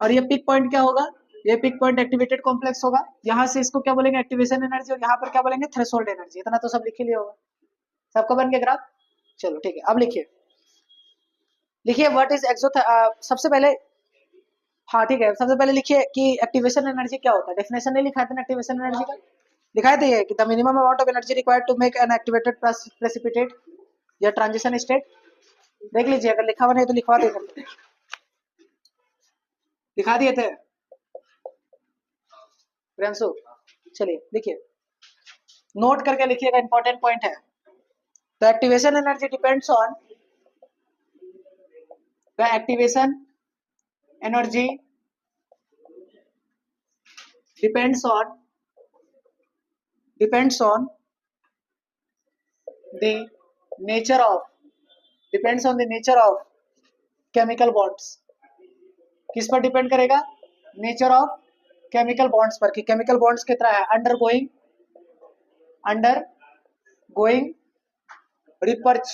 और ये पिक पॉइंट क्या होगा? ये पिक पॉइंट एक्टिवेटेड कॉम्प्लेक्स होगा। यहाँ से इसको क्या बोलेंगे? एक्टिवेशन एनर्जी, और यहाँ पर क्या बोलेंगे? Threshold energy. इतना तो सब लिख ही लिया होगा, सबका बन गया ग्राफ। चलो ठीक है, अब लिखिए, लिखिए व्हाट इज सबसे पहले, हाँ ठीक है, सबसे पहले लिखिए कि एक्टिवेशन एनर्जी क्या होता है। डेफिनेशन नहीं लिखा था एक्टिवेशन एनर्जी का, दिखाए थे कि the minimum amount of energy required to make an activated precipitate या ट्रांजिशन स्टेट। देख लीजिए, अगर लिखा हुआ नहीं तो लिखवा देते, दिखा दिए थे प्रियांशु। चलिए लिखिए, नोट करके लिखिएगा, इंपॉर्टेंट पॉइंट है। The activation energy depends on, the activation energy depends on the nature of, depends on the nature of chemical bonds। किस पर डिपेंड करेगा? नेचर ऑफ केमिकल बॉन्ड्स पर, कि केमिकल बॉन्ड्स किस तरह है, अंडर गोइंग रिपर्च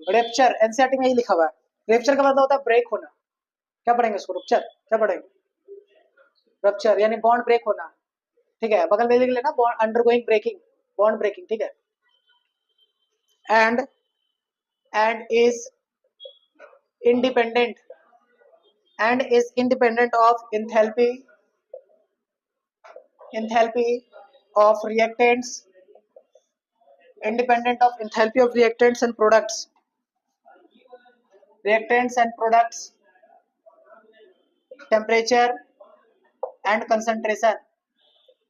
रेप्चर। एनसीईआरटी में यही लिखा हुआ है। रेप्चर का मतलब होता है ब्रेक होना। क्या पढ़ेंगे इसको? रप्चर। क्या पढ़ेंगे? रप्चर यानी बॉन्ड ब्रेक होना, ठीक है। बगल में लिख लेना, bond undergoing breaking, bond breaking, ठीक है। And is independent of enthalpy of reactants, independent of enthalpy of reactants and products, temperature and concentration।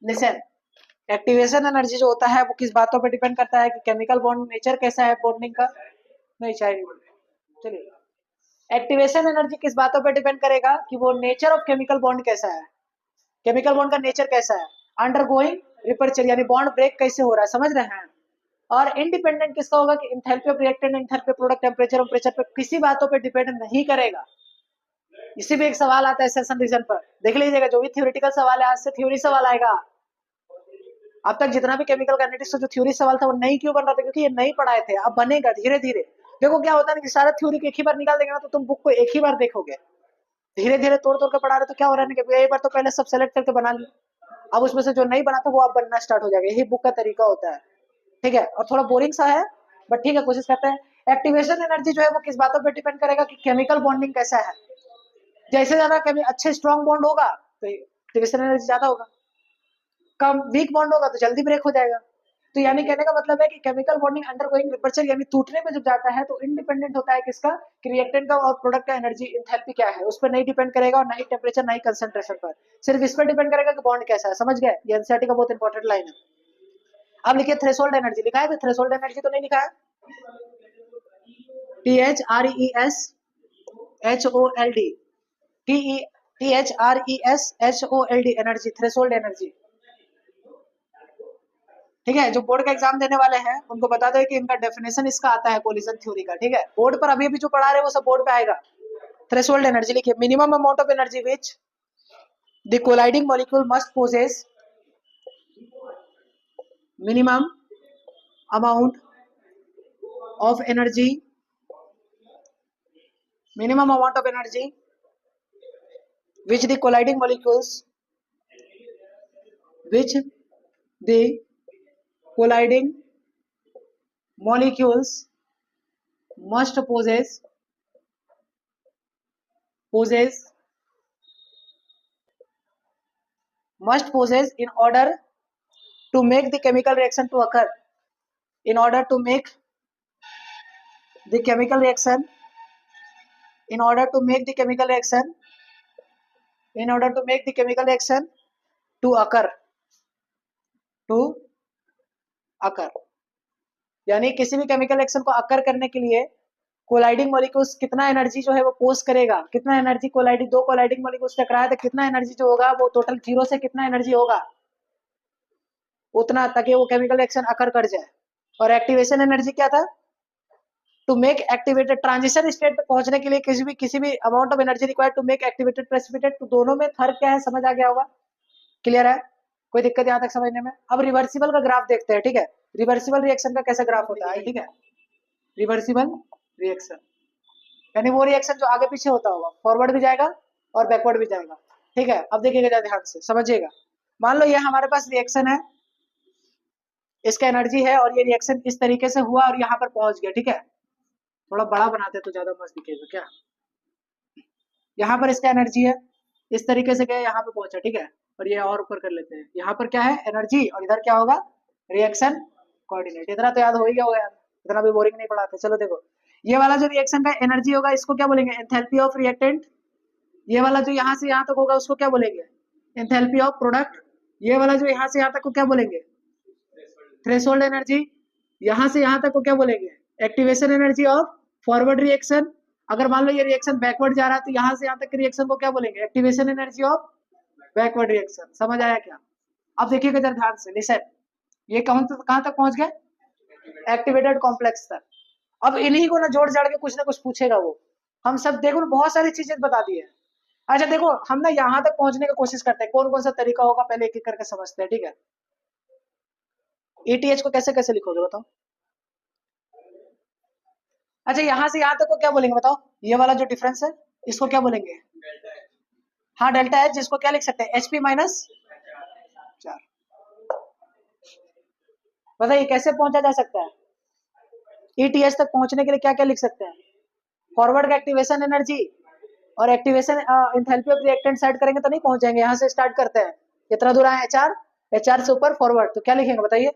Listen, activation energy जो होता है वो किस बातों पे डिपेंड करता है? कि केमिकल बॉन्ड नेचर कैसा है, बॉन्डिंग का, नहीं चाहिए। चलिए, एक्टिवेशन एनर्जी किस बातों पे डिपेंड करेगा? कि वो नेचर ऑफ केमिकल बॉन्ड कैसा है, केमिकल बॉन्ड का नेचर कैसा है, अंडरगोइंग रिपर्चर यानी बॉन्ड ब्रेक कैसे हो रहा है, समझ रहे हैं। और इंडिपेंडेंट किसका होगा? कि enthalpy of reactant, enthalpy of product, temperature of pressure पे किसी बातों पे डिपेंड नहीं करेगा। इसी भी एक सवाल आता है सेशन रीजन पर, देख लीजिएगा। जो भी थ्योरेटिकल सवाल है, आज से थ्योरी सवाल आएगा। अब तक जितना भी केमिकल काइनेटिक्स का जो थ्योरी सवाल था वो नहीं क्यों बन रहा था? क्योंकि ये नहीं पढ़ाए थे। अब बनेगा धीरे धीरे। देखो क्या होता है कि सारा थ्योरी एक ही बार निकाल देंगे ना तो तुम बुक को एक ही बार देखोगे। धीरे धीरे तोड़ तोड़ के पढ़ा रहे तो क्या हो रहा है कि एक बार तो पहले सब सेलेक्ट करके बना लिया, अब उसमें से जो नहीं बना था वो अब बनना स्टार्ट हो जाएगा। यही बुक का तरीका होता है, ठीक है। और थोड़ा बोरिंग सा है बट ठीक है, कोशिश करते हैं। एक्टिवेशन एनर्जी जो है वो किस बातों पर डिपेंड करेगा? कि केमिकल बॉन्डिंग कैसा है। जैसे ज्यादा अच्छे स्ट्रॉन्ग बॉन्ड होगा तो एक्टिवेशन एनर्जी ज्यादा होगा, कम वीक बॉन्ड होगा तो जल्दी ब्रेक हो जाएगा। तो यानी कहने का मतलब है कि केमिकल बॉन्डिंग अंडरगोइंग रिपर्चर यानी टूटने में जब जाता है तो इंडिपेंडेंट होता है किसका? कि रिएक्टेंट का और प्रोडक्ट का एनर्जी एंथैल्पी क्या है उस पर नहीं डिपेंड करेगा, और ना ही टेम्परेचर ना ही कंसंट्रेशन पर, सिर्फ इस पर डिपेंड करेगा कि बॉन्ड कैसा है। समझ गए? ये एनसीईआरटी का बहुत इंपॉर्टेंट लाइन है। अब लिखिए थ्रेशोल्ड एनर्जी। लिखा है? थ्रेशोल्ड एनर्जी तो नहीं लिखा है? THRESHOLD एनर्जी, थ्रेशोल्ड एनर्जी, ठीक है। जो बोर्ड का एग्जाम देने वाले हैं उनको बता दो कि इनका डेफिनेशन इसका आता है कोलिजन थ्योरी का, ठीक है। बोर्ड पर अभी जो पढ़ा रहे हैं वो सब बोर्ड पे आएगा। थ्रेशोल्ड एनर्जी लिखिए, minimum amount of energy which the colliding molecule must possess, minimum amount of energy, minimum amount of energy which the colliding molecules must possess in order to make the chemical reaction to occur, in order to make the chemical reaction to occur, यानी किसी भी chemical reaction को अकर करने के लिए colliding molecules कितना energy जो है वो पोज करेगा, कितना एनर्जी कोलाइडिंग, दो कोलाइडिंग मॉलिक्यूल्स टकराए तो कितना एनर्जी जो होगा वो टोटल जीरो से कितना एनर्जी होगा उतना, ताकि वो केमिकल रिएक्शन अकर कर जाए। और एक्टिवेशन एनर्जी क्या था? To make activated, transition state पे पहुंचने के लिए किसी भी amount of energy required to make activated precipitate. तो दोनों में फर्क क्या है समझ आ गया होगा? क्लियर है? कोई दिक्कत यहाँ तक समझने में? अब रिवर्सिबल का ग्राफ देखते हैं, ठीक है। रिवर्सिबल रिएक्शन का कैसा ग्राफ होता है, ठीक है। रिवर्सिबल रिएक्शन यानी वो रिएक्शन जो आगे पीछे होता होगा, फॉरवर्ड भी जाएगा और बैकवर्ड भी जाएगा, ठीक है। अब देखिएगा ध्यान से समझिएगा। मान लो ये हमारे पास रिएक्शन है, इसका एनर्जी है और ये रिएक्शन इस तरीके से हुआ और यहाँ पर पहुंच गया, ठीक है। थोड़ा बड़ा बनाते तो ज्यादा मस्त दिखेगा क्या। यहाँ पर इसका एनर्जी है, इस तरीके से गया यहाँ पे पहुंचा, ठीक है। और ये और ऊपर कर लेते हैं, यहाँ पर क्या है? एनर्जी, और इधर क्या होगा? Reaction coordinate. इतना तो याद हो ही गया होगा यार, इतना भी बोरिंग नहीं पढ़ाते। चलो देखो, ये वाला जो रिएक्शन का एनर्जी होगा इसको क्या बोलेंगे? Enthalpy of reactant. ये वाला जो यहाँ से यहाँ तक होगा उसको क्या बोलेंगे? एंथैल्पी ऑफ प्रोडक्ट, ये वाला जो यहाँ से यहाँ तक को क्या बोलेंगे, थ्रेशोल्ड एनर्जी, यहाँ से यहाँ तक को क्या बोलेंगे, activation energy of forward reaction. अगर मान लो ये रिएक्शन बैकवर्ड जा रहा है तो यहाँ से यहाँ तक के रिएक्शन को क्या बोलेंगे, activation energy of backward reaction. समझ आया क्या? अब देखिएगा जरा ध्यान से, लिसन, ये कहाँ तक पहुंच गए, एक्टिवेटेड कॉम्प्लेक्स तक। अब इन्हीं को ना जोड़ जाड़ के कुछ ना कुछ पूछेगा वो, हम सब देखो बहुत सारी चीजें बता दी है। अच्छा देखो हम ना यहाँ तक पहुंचने की कोशिश करते हैं, कौन कौन सा तरीका होगा पहले एक एक करके समझते हैं, ठीक है। ETH को कैसे कैसे लिखोगे बताओ। अच्छा यहाँ से यहाँ तक को क्या बोलेंगे बताओ, ये वाला जो डिफरेंस है इसको क्या बोलेंगे, हाँ डेल्टा एच, जिसको क्या लिख सकते हैं, HP माइनस 4। बताइए कैसे पहुंचा जा सकता है, ETH तक पहुंचने के लिए क्या क्या लिख सकते हैं, फॉरवर्ड का एक्टिवेशन एनर्जी और activation enthalpy of reactant side करेंगे तो नहीं पहुंच जाएंगे। यहाँ से स्टार्ट करते हैं, कितना दूर है HR से ऊपर फॉरवर्ड, तो क्या लिखेंगे बताइए,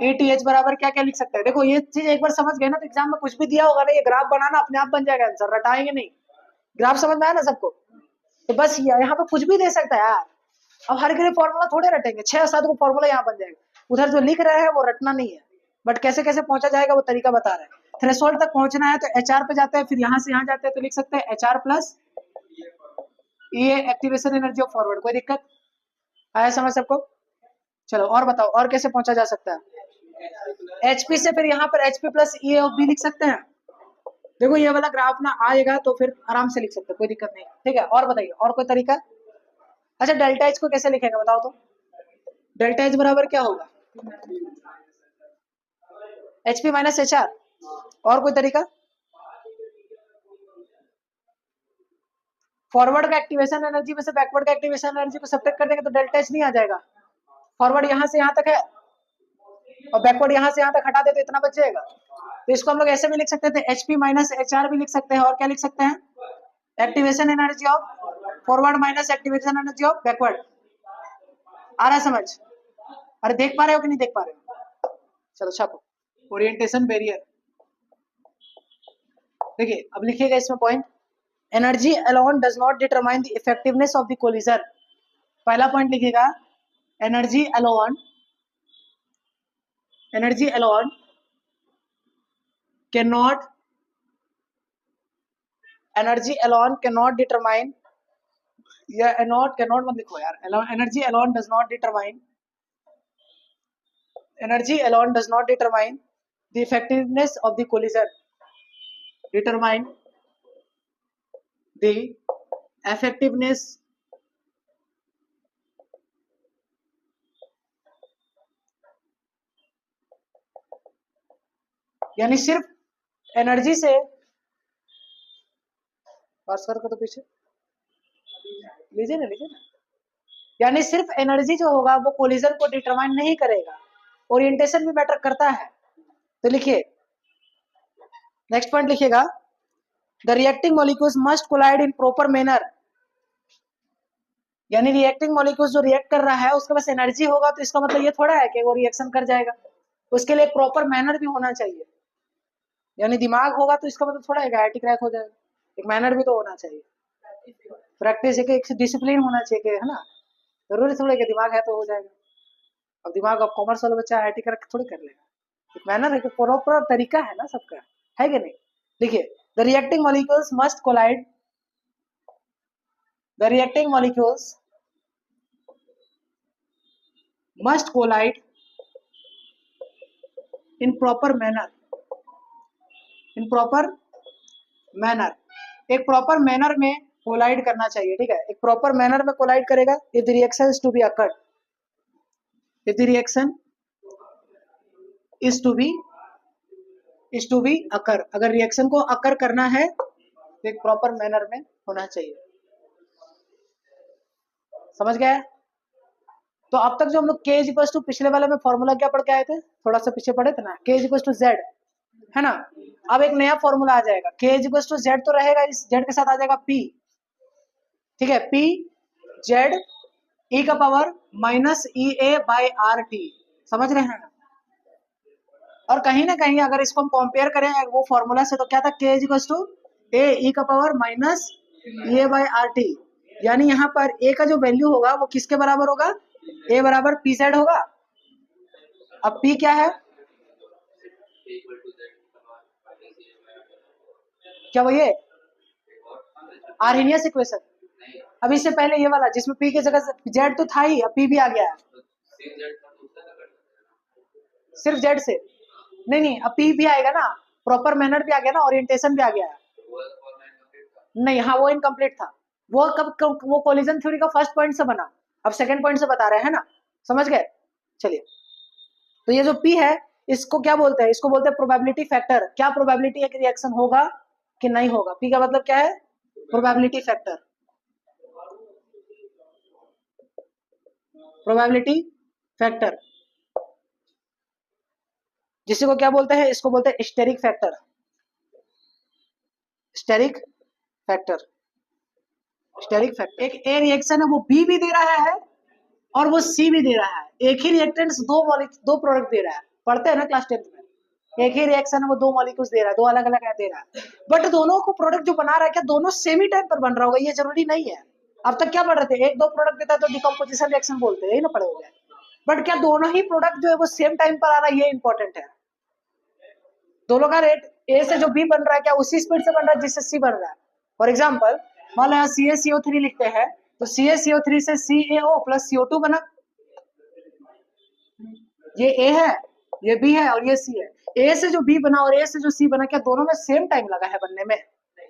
ETH बराबर क्या क्या लिख सकते हैं। देखो ये चीज एक बार समझ गए ना तो एग्जाम में कुछ भी दिया होगा ना, ये ग्राफ बनाना अपने आप बन जाएगा आंसर, रटाएंगे नहीं। ग्राफ समझ में आया ना सबको, तो बस यहाँ पे कुछ भी दे सकता है यार। अब हर के लिए फॉर्मूला थोड़े रटेंगे, 6-7 को फॉर्मूला यहाँ बन जाएगा, उधर जो लिख रहे हैं वो रटना नहीं है, बट कैसे कैसे पहुंचा जाएगा वो तरीका बता रहे हैं। थ्रेशोल्ड तक पहुंचना है तो HR पे जाते हैं, फिर यहाँ से यहाँ जाते हैं तो लिख सकते हैं HR प्लस ये एक्टिवेशन एनर्जी ऑफ फॉरवर्ड। कोई दिक्कत आया समझ सबको? चलो और बताओ और कैसे पहुंचा जा सकता है, HP से फिर यहाँ पर HP plus E of B लिख सकते हैं। देखो ये वाला ग्राफ ना आएगा तो फिर आराम से लिख सकते हैं, कोई दिक्कत नहीं, ठीक है। और बताइए और कोई तरीका। अच्छा डेल्टा H को कैसे लिखेंगे बताओ तो, डेल्टा H बराबर क्या होगा, HP माइनस HR। और कोई तरीका, फॉरवर्ड का एक्टिवेशन एनर्जी में से बैकवर्ड का एक्टिवेशन एनर्जी को सब्ट्रैक्ट कर देंगे तो डेल्टा H नहीं आ जाएगा, फॉरवर्ड यहाँ से यहाँ तक है और बैकवर्ड यहाँ से यहाँ तक हटा दे तो इतना बच जाएगा। तो इसको हम लोग ऐसे भी लिख सकते थे, HP माइनस HR भी लिख सकते हैं, और क्या लिख सकते हैं, activation energy of forward minus activation energy of backward. आ रहा है समझ? अरे देख पा रहे हो कि नहीं देख पा रहे हो? चलो छापो, ओरिएंटेशन बैरियर। देखिए अब लिखिएगा इसमें point, energy alone does not determine the effectiveness of the collision. पहला पॉइंट लिखिएगा, एनर्जी अलोन cannot determine, या cannot मत लिखो यार, energy alone does not determine the effectiveness of the collision, determine the effectiveness यानी सिर्फ एनर्जी से, पास कर तो पीछे लीजिए ना, यानी सिर्फ एनर्जी जो होगा वो कोलिजन को डिटरमाइन नहीं करेगा, ओरिएंटेशन भी मैटर करता है। तो लिखिए नेक्स्ट पॉइंट लिखिएगा, the reacting molecules must collide in proper manner. यानी रिएक्टिंग मॉलिक्यूल्स जो रिएक्ट कर रहा है उसके पास एनर्जी होगा तो इसका मतलब ये थोड़ा है कि वो रिएक्शन कर जाएगा, उसके लिए प्रॉपर मैनर भी होना चाहिए। यानी दिमाग होगा तो इसका मतलब थोड़ा है आईटी क्रैक हो जाएगा, एक मैनर भी तो होना चाहिए, प्रैक्टिस एक डिसिप्लिन होना चाहिए, है ना। जरूरी थोड़ा कि दिमाग है तो हो जाएगा, अब दिमाग अब कॉमर्स वाला बच्चा आईटी क्रैक थोड़ी कर लेगा, एक मैनर है, प्रॉपर तरीका है ना सबका, है कि नहीं। देखिए the reacting molecules must collide, the reacting molecules must collide in proper manner, in proper manner, एक प्रॉपर मैनर में कोलाइड करना चाहिए, ठीक है। एक प्रॉपर मैनर में कोलाइड करेगा if the reaction is to be occurred, if the reaction is to be occur, अगर रिएक्शन को अकर करना है तो एक प्रॉपर मैनर में होना चाहिए। समझ गया? तो अब तक जो हम लोग K इक्वल टू, पिछले वाले में फॉर्मूला क्या पढ़ के आए थे, थोड़ा सा पीछे पढ़े थे ना, K इक्वल टू Z, है ना। अब एक नया फॉर्मूला आ जाएगा, K इक्वल टू Z तो रहेगा, इस Z के साथ आ जाएगा P, ठीक है, P Z E का पावर माइनस EA/RT। समझ रहे हैं? और कहीं ना कहीं अगर इसको हम कंपेयर करें वो फॉर्मूला से तो क्या था, K equal to A E का पावर माइनस EA/RT, यानी यहाँ पर ए का जो वैल्यू होगा वो किसके बराबर होगा, ए बराबर पी जेड होगा। अब पी क्या है, क्या वो ये आर्हेनियस इक्वेशन। अब इससे पहले ये वाला जिसमें पी की जगह जेड तो था ही, अब पी भी आ गया है, सिर्फ जेड से नहीं नहीं, अब पी भी आएगा ना, प्रॉपर मैनर भी आ गया ना, ओरिएंटेशन भी आ गया है। नहीं हाँ वो इनकम्प्लीट था, वो कब वो कोलिजन थ्योरी का फर्स्ट पॉइंट से बना, अब सेकंड पॉइंट से बता रहे हैं ना, समझ गए। चलिए तो ये जो पी है इसको क्या बोलते हैं, इसको बोलते हैं प्रोबेबिलिटी फैक्टर। क्या प्रोबेबिलिटी है कि रिएक्शन होगा कि नहीं होगा, पी का मतलब क्या है, प्रोबेबिलिटी फैक्टर। प्रोबेबिलिटी फैक्टर जिसे को क्या बोलते हैं, इसको बोलते हैं steric factor. Steric factor, steric factor. एक ए रिएक्शन है वो बी भी दे रहा है और वो सी भी दे रहा है, एक ही रिएक्टेंट्स दो प्रोडक्ट दे रहा है, पढ़ते हैं ना क्लास 10th में, एक ही रिएक्शन है वो दो मॉलिक्यूल्स दे रहा है, दो अलग अलग दे रहा है, बट दोनों को प्रोडक्ट जो बना रहा है क्या दोनों सेम ही टाइम पर बन रहा होगा, ये जरूरी नहीं है। अब तक क्या पढ़ रहे थे, एक दो प्रोडक्ट देता है तो डिकम्पोजिशन रिएक्शन बोलते हैं, यही ना पढ़े हो गए, बट क्या दोनों ही प्रोडक्ट जो है वो सेम टाइम पर आ रहा है, ये इंपॉर्टेंट है। दोनों का रेट ए से जो बी बन रहा है क्या उसी स्पीड से बन रहा है जिससे सी बन रहा है। फॉर एग्जाम्पल मान लो यहाँ CaCO3 लिखते हैं तो CaCO3 से CaO प्लस CO2 बना, ये ए है, ये बी है और ये सी है। ए से जो बी बना और ए से जो सी बना क्या दोनों में सेम टाइम लगा है बनने में,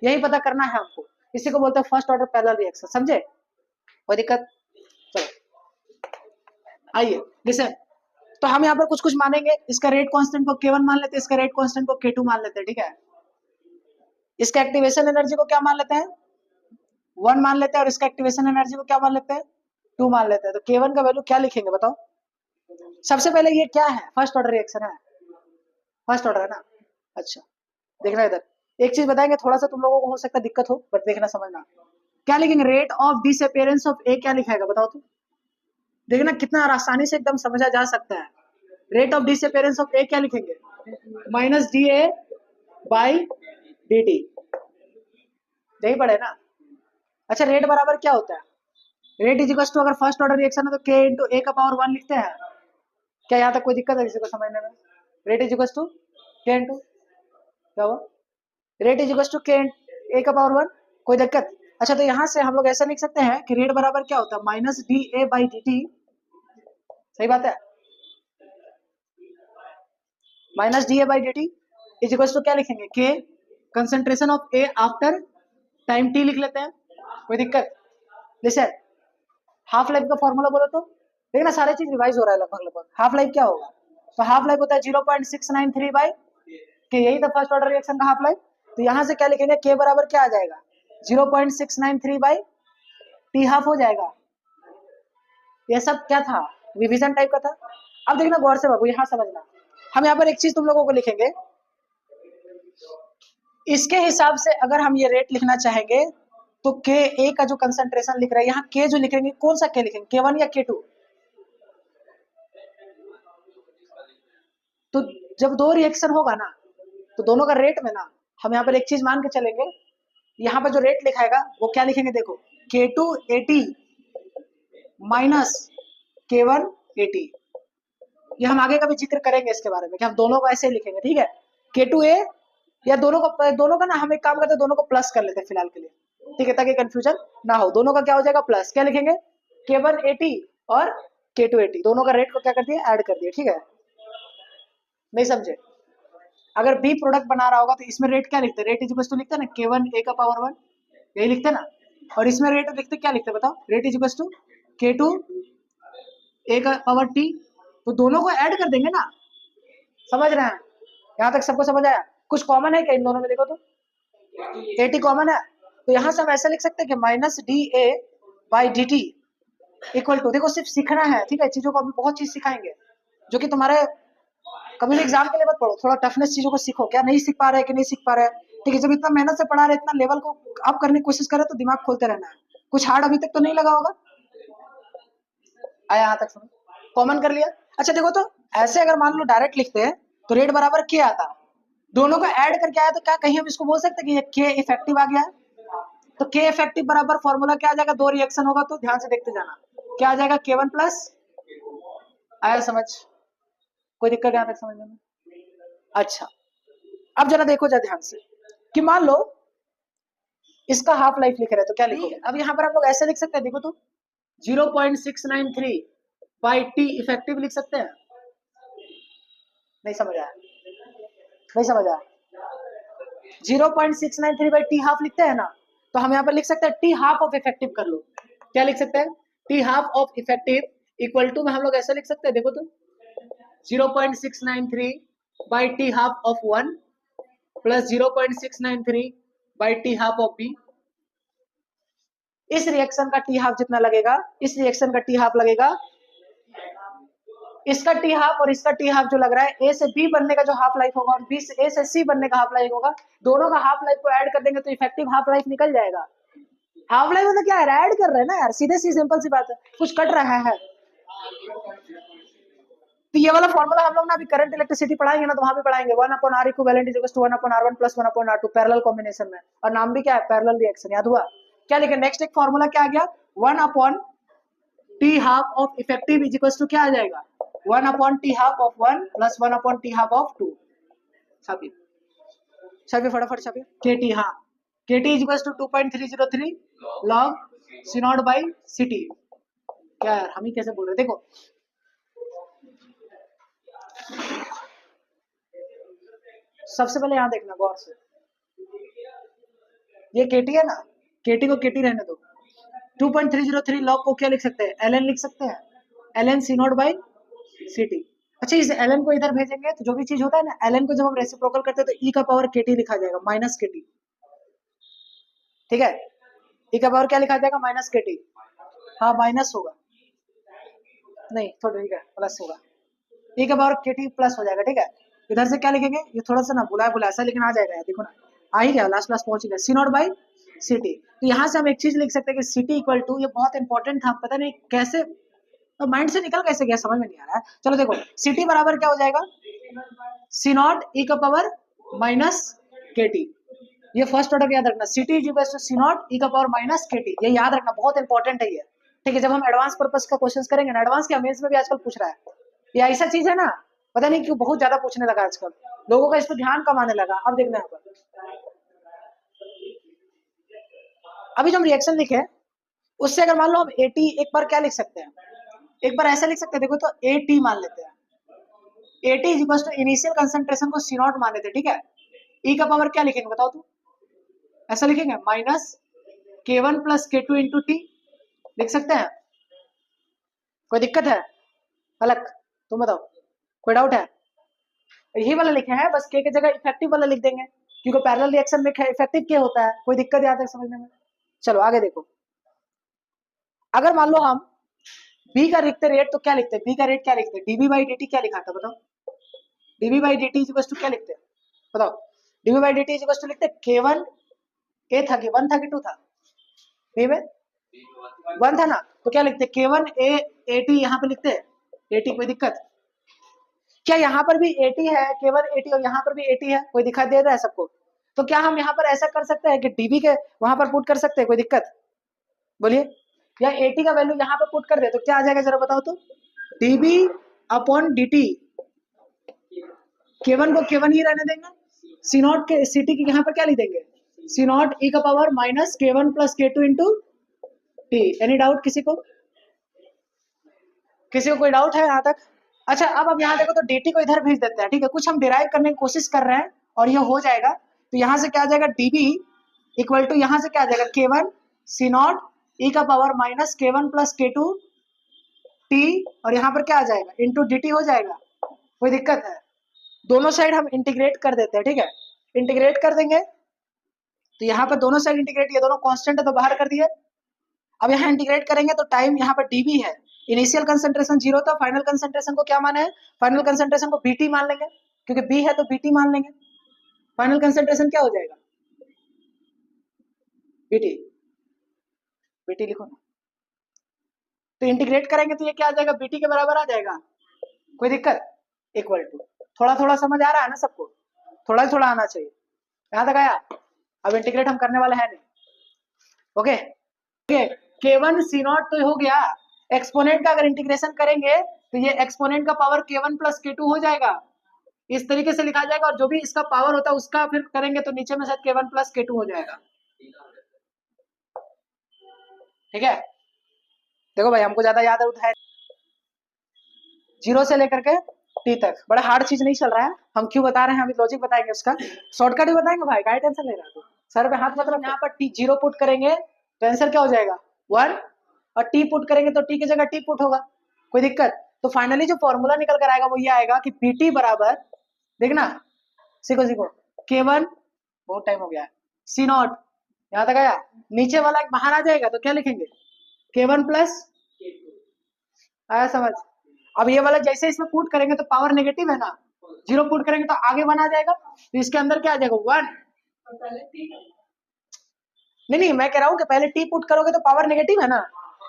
यही पता करना है हमको, इसी को बोलते हैं फर्स्ट ऑर्डर पैरेलल रिएक्शन, समझे, कोई दिक्कत। चलो आइए लिसन, तो हम यहाँ पर कुछ कुछ मानेंगे, इसका रेट कांस्टेंट को K1 मान लेते हैं, इसका रेट कांस्टेंट को K2 मान लेते हैं, ठीक है। इसका एक्टिवेशन एनर्जी को क्या मान लेते हैं, 1 मान लेते हैं, और इसका एक्टिवेशन एनर्जी को क्या मान लेते हैं, 2 मान लेते हैं। तो K1 का वैल्यू क्या लिखेंगे बताओ। सबसे पहले ये क्या है, फर्स्ट ऑर्डर रिएक्शन है, फर्स्ट ऑर्डर है ना। अच्छा देखना इधर, एक चीज बताएंगे, थोड़ा सा तुम लोगों को हो सकता है दिक्कत हो, बट देखना समझना, क्या लिखेंगे, रेट ऑफ डिसअपीयरेंस ऑफ ए क्या लिखाएगा बताओ तो, देखना कितना आसानी से एकदम समझा जा सकता है। रेट ऑफ डिसअपीयरेंस ऑफ ए क्या लिखेंगे, minus D A by D T, यही पड़े ना। अच्छा रेट बराबर क्या होता है, रेट इज इक्वल टू, अगर फर्स्ट ऑर्डर रिएक्शन है तो K इंटू ए का पावर 1 लिखते हैं, क्या यहाँ तक कोई दिक्कत है किसी को समझने में, rate is equal to K into क्या हुआ, rate is equal to K A का पावर 1, कोई दिक्कत। अच्छा तो यहाँ से हम लोग ऐसा लिख सकते हैं कि रेट बराबर क्या होता है, minus D A by D T, सही बात है, minus D A by D T is equal to क्या लिखेंगे, K concentration of A after time T लिख लेते हैं, कोई दिक्कत। लिसन हाफ लाइफ का फॉर्मूला बोलो तो, देखना सारी चीज रिवाइज हो रहा है लगभग लगभग। हाफ लाइफ क्या होगा, तो हाफ लाइफ होता है 0.693 बाई के, यही था फर्स्ट ऑर्डर रिएक्शन का हाफ लाइफ। तो यहाँ से क्या लिखेंगे, K बराबर क्या आ जाएगा, 0.693 बाई टी हाफ हो जाएगा। ये सब क्या था, रिवीजन टाइप का था। अब देखना गौर से बाबू, यहाँ समझना, हम यहाँ पर एक चीज तुम लोगों को लिखेंगे, इसके हिसाब से अगर हम ये रेट लिखना चाहेंगे तो K ए का जो कंसंट्रेशन लिख रहा है, यहाँ K जो लिखेंगे कौन सा K लिखेंगे, K1 या K2, तो जब दो रिएक्शन होगा ना तो दोनों का रेट में ना हम यहाँ पर एक चीज मान के चलेंगे, यहाँ पर जो रेट लिखाएगा वो क्या लिखेंगे, देखो K2 80 माइनस K1 80, ये हम आगे का भी जिक्र करेंगे इसके बारे में कि हम दोनों को ऐसे ही लिखेंगे, ठीक है। K2A या दोनों का ना हम एक काम करते हैं, दोनों को प्लस कर लेते हैं फिलहाल के लिए, ठीक है, ताकि कंफ्यूजन ना हो। दोनों का क्या हो जाएगा प्लस, क्या लिखेंगे, K1 80 और K2 80, दोनों का रेट को क्या कर दिया, ऐड कर दिया, ठीक है। नहीं समझे, अगर बी प्रोडक्ट बना रहा होगा तो इसमें रेट क्या लिखते हैं, रेट इज इक्वल टू लिखते हैं ना K1 ए का पावर 1, यही लिखते हैं ना, और इसमें रेट लिखते क्या लिखते हैं बताओ, rate is equal to K2 A का पावर टी, तो दोनों को ऐड कर देंगे ना, समझ रहे हैं, यहाँ तक सबको समझ आया। कुछ कॉमन है क्या इन दोनों में, देखो तो 80 कॉमन है, तो यहाँ से हम ऐसे लिख सकते हैं कि minus D A by D T equal to, देखो सिर्फ सीखना है, ठीक है, चीजों को अभी बहुत चीज सिखाएंगे जो कि तुम्हारे कभी भी एग्जाम के लिए मत पढ़ो, थोड़ा टफनेस चीजों को सीखो, क्या नहीं सीख पा रहे हैं कि नहीं सीख पा रहे हैं, ठीक है, जब इतना मेहनत से पढ़ा रहे, इतना लेवल को आप करने की कोशिश करें तो दिमाग खोलते रहना है, कुछ हार्ड अभी तक तो नहीं लगा होगा, आया यहाँ तक समझ, कॉमन कर लिया। अच्छा देखो तो ऐसे अगर मान लो डायरेक्ट लिखते हैं तो रेट बराबर क्या आता, दोनों को ऐड करके आया तो क्या कहीं हम इसको बोल सकते हैं कि ये K इफेक्टिव आ गया है, तो के इफेक्टिव बराबर फॉर्मूला क्या आ जाएगा, दो रिएक्शन होगा तो ध्यान से देखते जाना, क्या आ जाएगा K1 प्लस, आया समझ, कोई दिक्कत यहाँ तक समझने में? अच्छा अब जरा देखो जरा ध्यान से कि मान लो इसका हाफ लाइफ लिख रहे हैं तो क्या लिखोगे, अब यहाँ पर हम लोग ऐसे लिख सकते हैं, देखो तो 0.693 बाई टी इफेक्टिव लिख सकते हैं, नहीं समझ आया, नहीं समझ आया, 0.693 बाई टी हाफ लिखते हैं ना, तो हम यहाँ पर लिख सकते हैं टी हाफ ऑफ इफेक्टिव कर लो, क्या लिख सकते हैं, T half of effective equal to में हम लोग ऐसा लिख सकते हैं, देखो तो 0.693 by T half of 1 plus 0.693 by T half of B, इस रिएक्शन का टी हाफ जितना लगेगा, इस रिएक्शन का टी हाफ लगेगा, इसका टी हाफ और इसका टी हाफ जो लग रहा है, ए से बी बनने का जो हाफ लाइफ होगा और बी से ए से सी बनने का हाफ लाइफ होगा, दोनों का हाफ लाइफ को ऐड कर देंगे तो इफेक्टिव हाफ लाइफ निकल जाएगा। हाफ लाइफ मतलब क्या है, ऐड कर रहे हैं ना यार, सीधे सी सिंपल सी बात है, कुछ कट रहा है। तो ये वाला फॉर्मूला हम लोग ना अभी करंट इलेक्ट्रिसिटी पढ़ाएंगे ना, तो वहां भी पढ़ाएंगे 1/r equivalent is equal to 1/r1 plus 1/r2 parallel combination में, और नाम भी क्या है, पैरेलल रिएक्शन, याद हुआ? क्या लिखे नेक्स्ट एक फॉर्मूला क्या आ गया, 1/t half of effective is equal to क्या आ जाएगा, 1/t half of 1 plus 1/t half of 2, छापिए छापिए फटाफट छापिए, kt, हाँ kt is equal to 2.303 log c0 by ct, क्या यार हम ही कैसे बोल रहे, देखो सबसे पहले यहाँ देखना गौर से, ये केटी है ना, केटी को केटी रहने दो, 2.303 लॉग को क्या लिख सकते हैं, ln लिख सकते हैं, ln c0 बाई ct। अच्छा इस ln को इधर भेजेंगे तो जो भी चीज होता है ना, ln को जब हम रेसिप्रोकल करते हैं तो e का पावर kt लिखा जाएगा माइनस kt, ठीक है, e का पावर क्या लिखा जाएगा, माइनस kt, हाँ माइनस होगा, नहीं थोड़ा ठीक है प्लस होगा, e का पावर kt प्लस हो जाएगा, ठीक है, इधर से क्या लिखेंगे, ये थोड़ा सा ना बुलाया बुलाया सा लेकिन आ जाएगा, देखो ना आ ही गया, लास्ट क्लास पहुंच गया, c0 बाई ct। तो यहाँ से हम एक चीज लिख सकते हैं कि ct इक्वल टू, ये बहुत इंपॉर्टेंट था, पता नहीं कैसे तो माइंड से निकल कैसे गया समझ में नहीं आ रहा है, चलो देखो ct बराबर क्या हो जाएगा, c0 e का पावर माइनस kt, ये फर्स्ट ऑर्डर याद रखना, ct is equal to c0 e का पावर माइनस kt, ये याद रखना बहुत इंपॉर्टेंट है ये, ठीक है, जब हम एडवांस पर्पस का क्वेश्चन करेंगे ना, एडवांस के मेंस में भी आजकल पूछ रहा है, ये ऐसा चीज है ना, पता नहीं क्यों बहुत ज्यादा पूछने लगा आजकल, लोगों का इस पर ध्यान कम आने लगा, अब देखना है, अभी जो हम रिएक्शन लिखे उससे अगर मान लो हम AT एक बार क्या लिख सकते हैं, एक बार ऐसा लिख सकते हैं, देखो तो AT मान लेते हैं, AT is equal to initial concentration को C0 मान लेते हैं, ठीक है, E का पावर क्या लिखेंगे बताओ तू, ऐसा लिखेंगे minus K1 plus K2 into T, लिख सकते हैं, कोई दिक्कत है, अलग तुम बताओ, कोई डाउट है, यही वाला लिखे हैं, बस K की जगह इफेक्टिव वाला लिख देंगे क्योंकि पैरेलल रिएक्शन में इफेक्टिव क्या होता है, कोई दिक्कत याद है समझने में? चलो आगे देखो, अगर मान लो हम B का लिखते रेट तो क्या लिखते हैं, B का रेट क्या लिखते हैं, dB बाई dt क्या लिखा था बताओ, dB by dt is equal to क्या लिखते हैं बताओ, dB by dt is equal to लिखते हैं K1 A था कि 1 था कि 2 था, B में 1 था ना, तो क्या लिखते हैं K1 A AT, यहाँ पे लिखते हैं AT, कोई दिक्कत, क्या यहाँ पर भी AT है, K1 AT और यहाँ पर भी AT है, कोई दिखाई दे रहा है सबको, तो क्या हम यहाँ पर ऐसा कर सकते हैं कि dB के वहां पर पुट कर सकते हैं, कोई दिक्कत बोलिए, या AT का वैल्यू यहाँ पर पुट कर दे तो क्या आ जाएगा जरा बताओ तो, dB अपॉन dt, K1 को K1 ही रहने देंगे, C0 के CT की यहाँ पर क्या लिख देंगे, C0 e का power minus K1 plus K2 into T, any doubt किसी को, किसी को कोई डाउट है यहाँ तक? अच्छा अब यहाँ देखो तो dt को इधर भेज देते हैं, ठीक है, कुछ हम डिराइव करने की कोशिश कर रहे हैं और ये हो जाएगा, तो यहाँ से क्या आ जाएगा dB इक्वल टू, यहाँ से क्या आ जाएगा K1 C0 e का power minus K1 plus K2 t, और यहाँ पर क्या आ जाएगा इंटू dt हो जाएगा, कोई दिक्कत है, दोनों साइड हम इंटीग्रेट कर देते हैं, ठीक है, इंटीग्रेट कर देंगे तो यहाँ पर दोनों साइड इंटीग्रेट, ये दोनों कांस्टेंट है तो बाहर कर दिए, अब यहाँ इंटीग्रेट करेंगे तो टाइम यहाँ पर dB है, इनिशियल कंसंट्रेशन 0 था, फाइनल कंसंट्रेशन को क्या माने है, फाइनल कंसंट्रेशन को BT मान लेंगे, क्योंकि B है तो BT मान लेंगे, फाइनल कंसंट्रेशन क्या हो जाएगा BT लिखो ना, तो इंटीग्रेट करेंगे तो ये क्या आ जाएगा, BT के बराबर आ जाएगा, कोई दिक्कत, इक्वल टू, थोड़ा थोड़ा समझ आ रहा है ना सबको, थोड़ा ही थोड़ा आना चाहिए, यहाँ तक आया, अब इंटीग्रेट हम करने वाले हैं नहीं, ओके K1 C0 तो हो गया। एक्सपोनेंट का अगर इंटीग्रेशन करेंगे तो ये एक्सपोनेंट का पावर K1 प्लस K2 हो जाएगा, इस तरीके से लिखा जाएगा। और जो भी इसका पावर होता है उसका फिर करेंगे तो नीचे में शायद K1 प्लस K2 हो जाएगा। ठीक है, देखो भाई हमको ज्यादा याद है 0 से लेकर के T तक, बड़ा हार्ड चीज नहीं चल रहा है, हम क्यों बता रहे हैं, अभी लॉजिक बताएंगे उसका, शॉर्टकट भी बताएंगे भाई, काय टेंशन ले रहा है। सर पे हाथ मतलब यहाँ पर T0 पुट करेंगे तो आंसर क्या हो जाएगा 1, और T पुट करेंगे तो T की जगह T पुट होगा, कोई दिक्कत। तो फाइनली जो फॉर्मूला निकल कर आएगा वो ये आएगा कि PT बराबर, देखना सीखो सीखो, K1 बहुत टाइम हो गया है, C0 यहाँ तक आया, नीचे वाला बाहर आ जाएगा तो क्या लिखेंगे K1 प्लस, आया समझ। अब ये वाला जैसे इसमें पुट करेंगे तो पावर नेगेटिव है ना, 0 पुट करेंगे तो आगे 1 आ जाएगा, तो इसके अंदर क्या आ जाएगा 1। नहीं मैं कह रहा हूँ कि पहले T पुट करोगे तो पावर नेगेटिव है ना,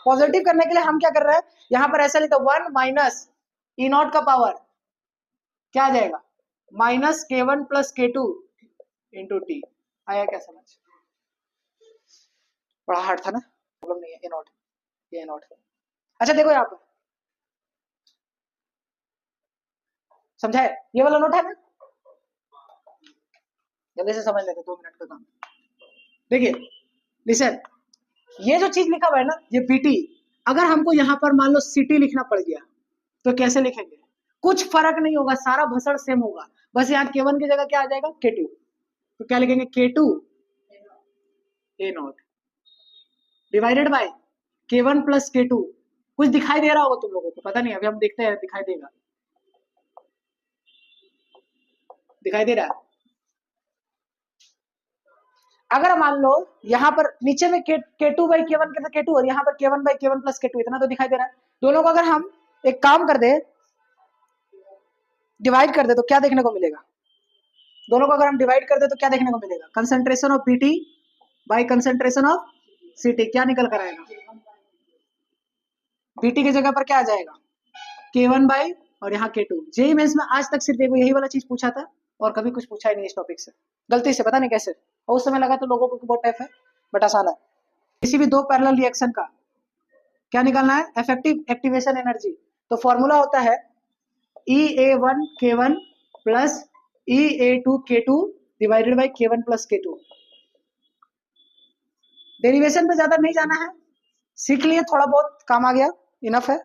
पॉजिटिव करने के लिए हम क्या कर रहे हैं, यहाँ पर ऐसा लिखा 1 माइनस E0 का पावर क्या आ जाएगा minus K1 plus K2 into T। आया क्या समझ, बड़ा हार्ड था ना, प्रॉब्लम नहीं है, A0 ये A0। अच्छा देखो यहाँ पर समझाए, ये वाला नोट है ना, जल्दी से समझ लेते, 2 मिनट का काम। देखिए लिसन, ये जो चीज लिखा हुआ है ना ये PT, अगर हमको यहाँ पर मान लो सिटी लिखना पड़ गया तो कैसे लिखेंगे, कुछ फर्क नहीं होगा, सारा भसड़ सेम होगा, बस यहाँ K1 की जगह क्या आ जाएगा K2, तो क्या लिखेंगे K2 A0 divided by K1 plus K2। कुछ दिखाई दे रहा होगा तुम लोगों को, पता नहीं अभी हम देखते हैं, दिखाई देगा, दिखाई दे रहा है। अगर मान लो यहाँ पर नीचे में K2 बाई K1 के K2 और यहाँ पर K1 by K1 plus K2, इतना तो दिखाई दे रहा है। दोनों को अगर हम एक काम कर दे, डिवाइड कर दे तो क्या देखने को मिलेगा, दोनों को अगर हम डिवाइड कर दे तो क्या देखने को मिलेगा, concentration of PT by concentration of CT, क्या निकल कर आएगा, PT की जगह पर क्या आ जाएगा K1 बाई और यहाँ K2। जेई मेंस में आज तक सिर्फ यही वाला चीज पूछा था और कभी कुछ पूछा ही नहीं इस टॉपिक से, गलती से, पता नहीं कैसे, और उस समय लगा तो लोगों को बहुत टफ है, बट आसान है। किसी भी 2 पैरेलल रिएक्शन का क्या निकालना है, इफेक्टिव एक्टिवेशन एनर्जी, तो फॉर्मूला होता है EA1 K1 plus EA2 K2 divided by K1 plus K2। Derivation पे ज्यादा नहीं जाना है, सीख लिए, थोड़ा बहुत काम आ गया, इनफ है।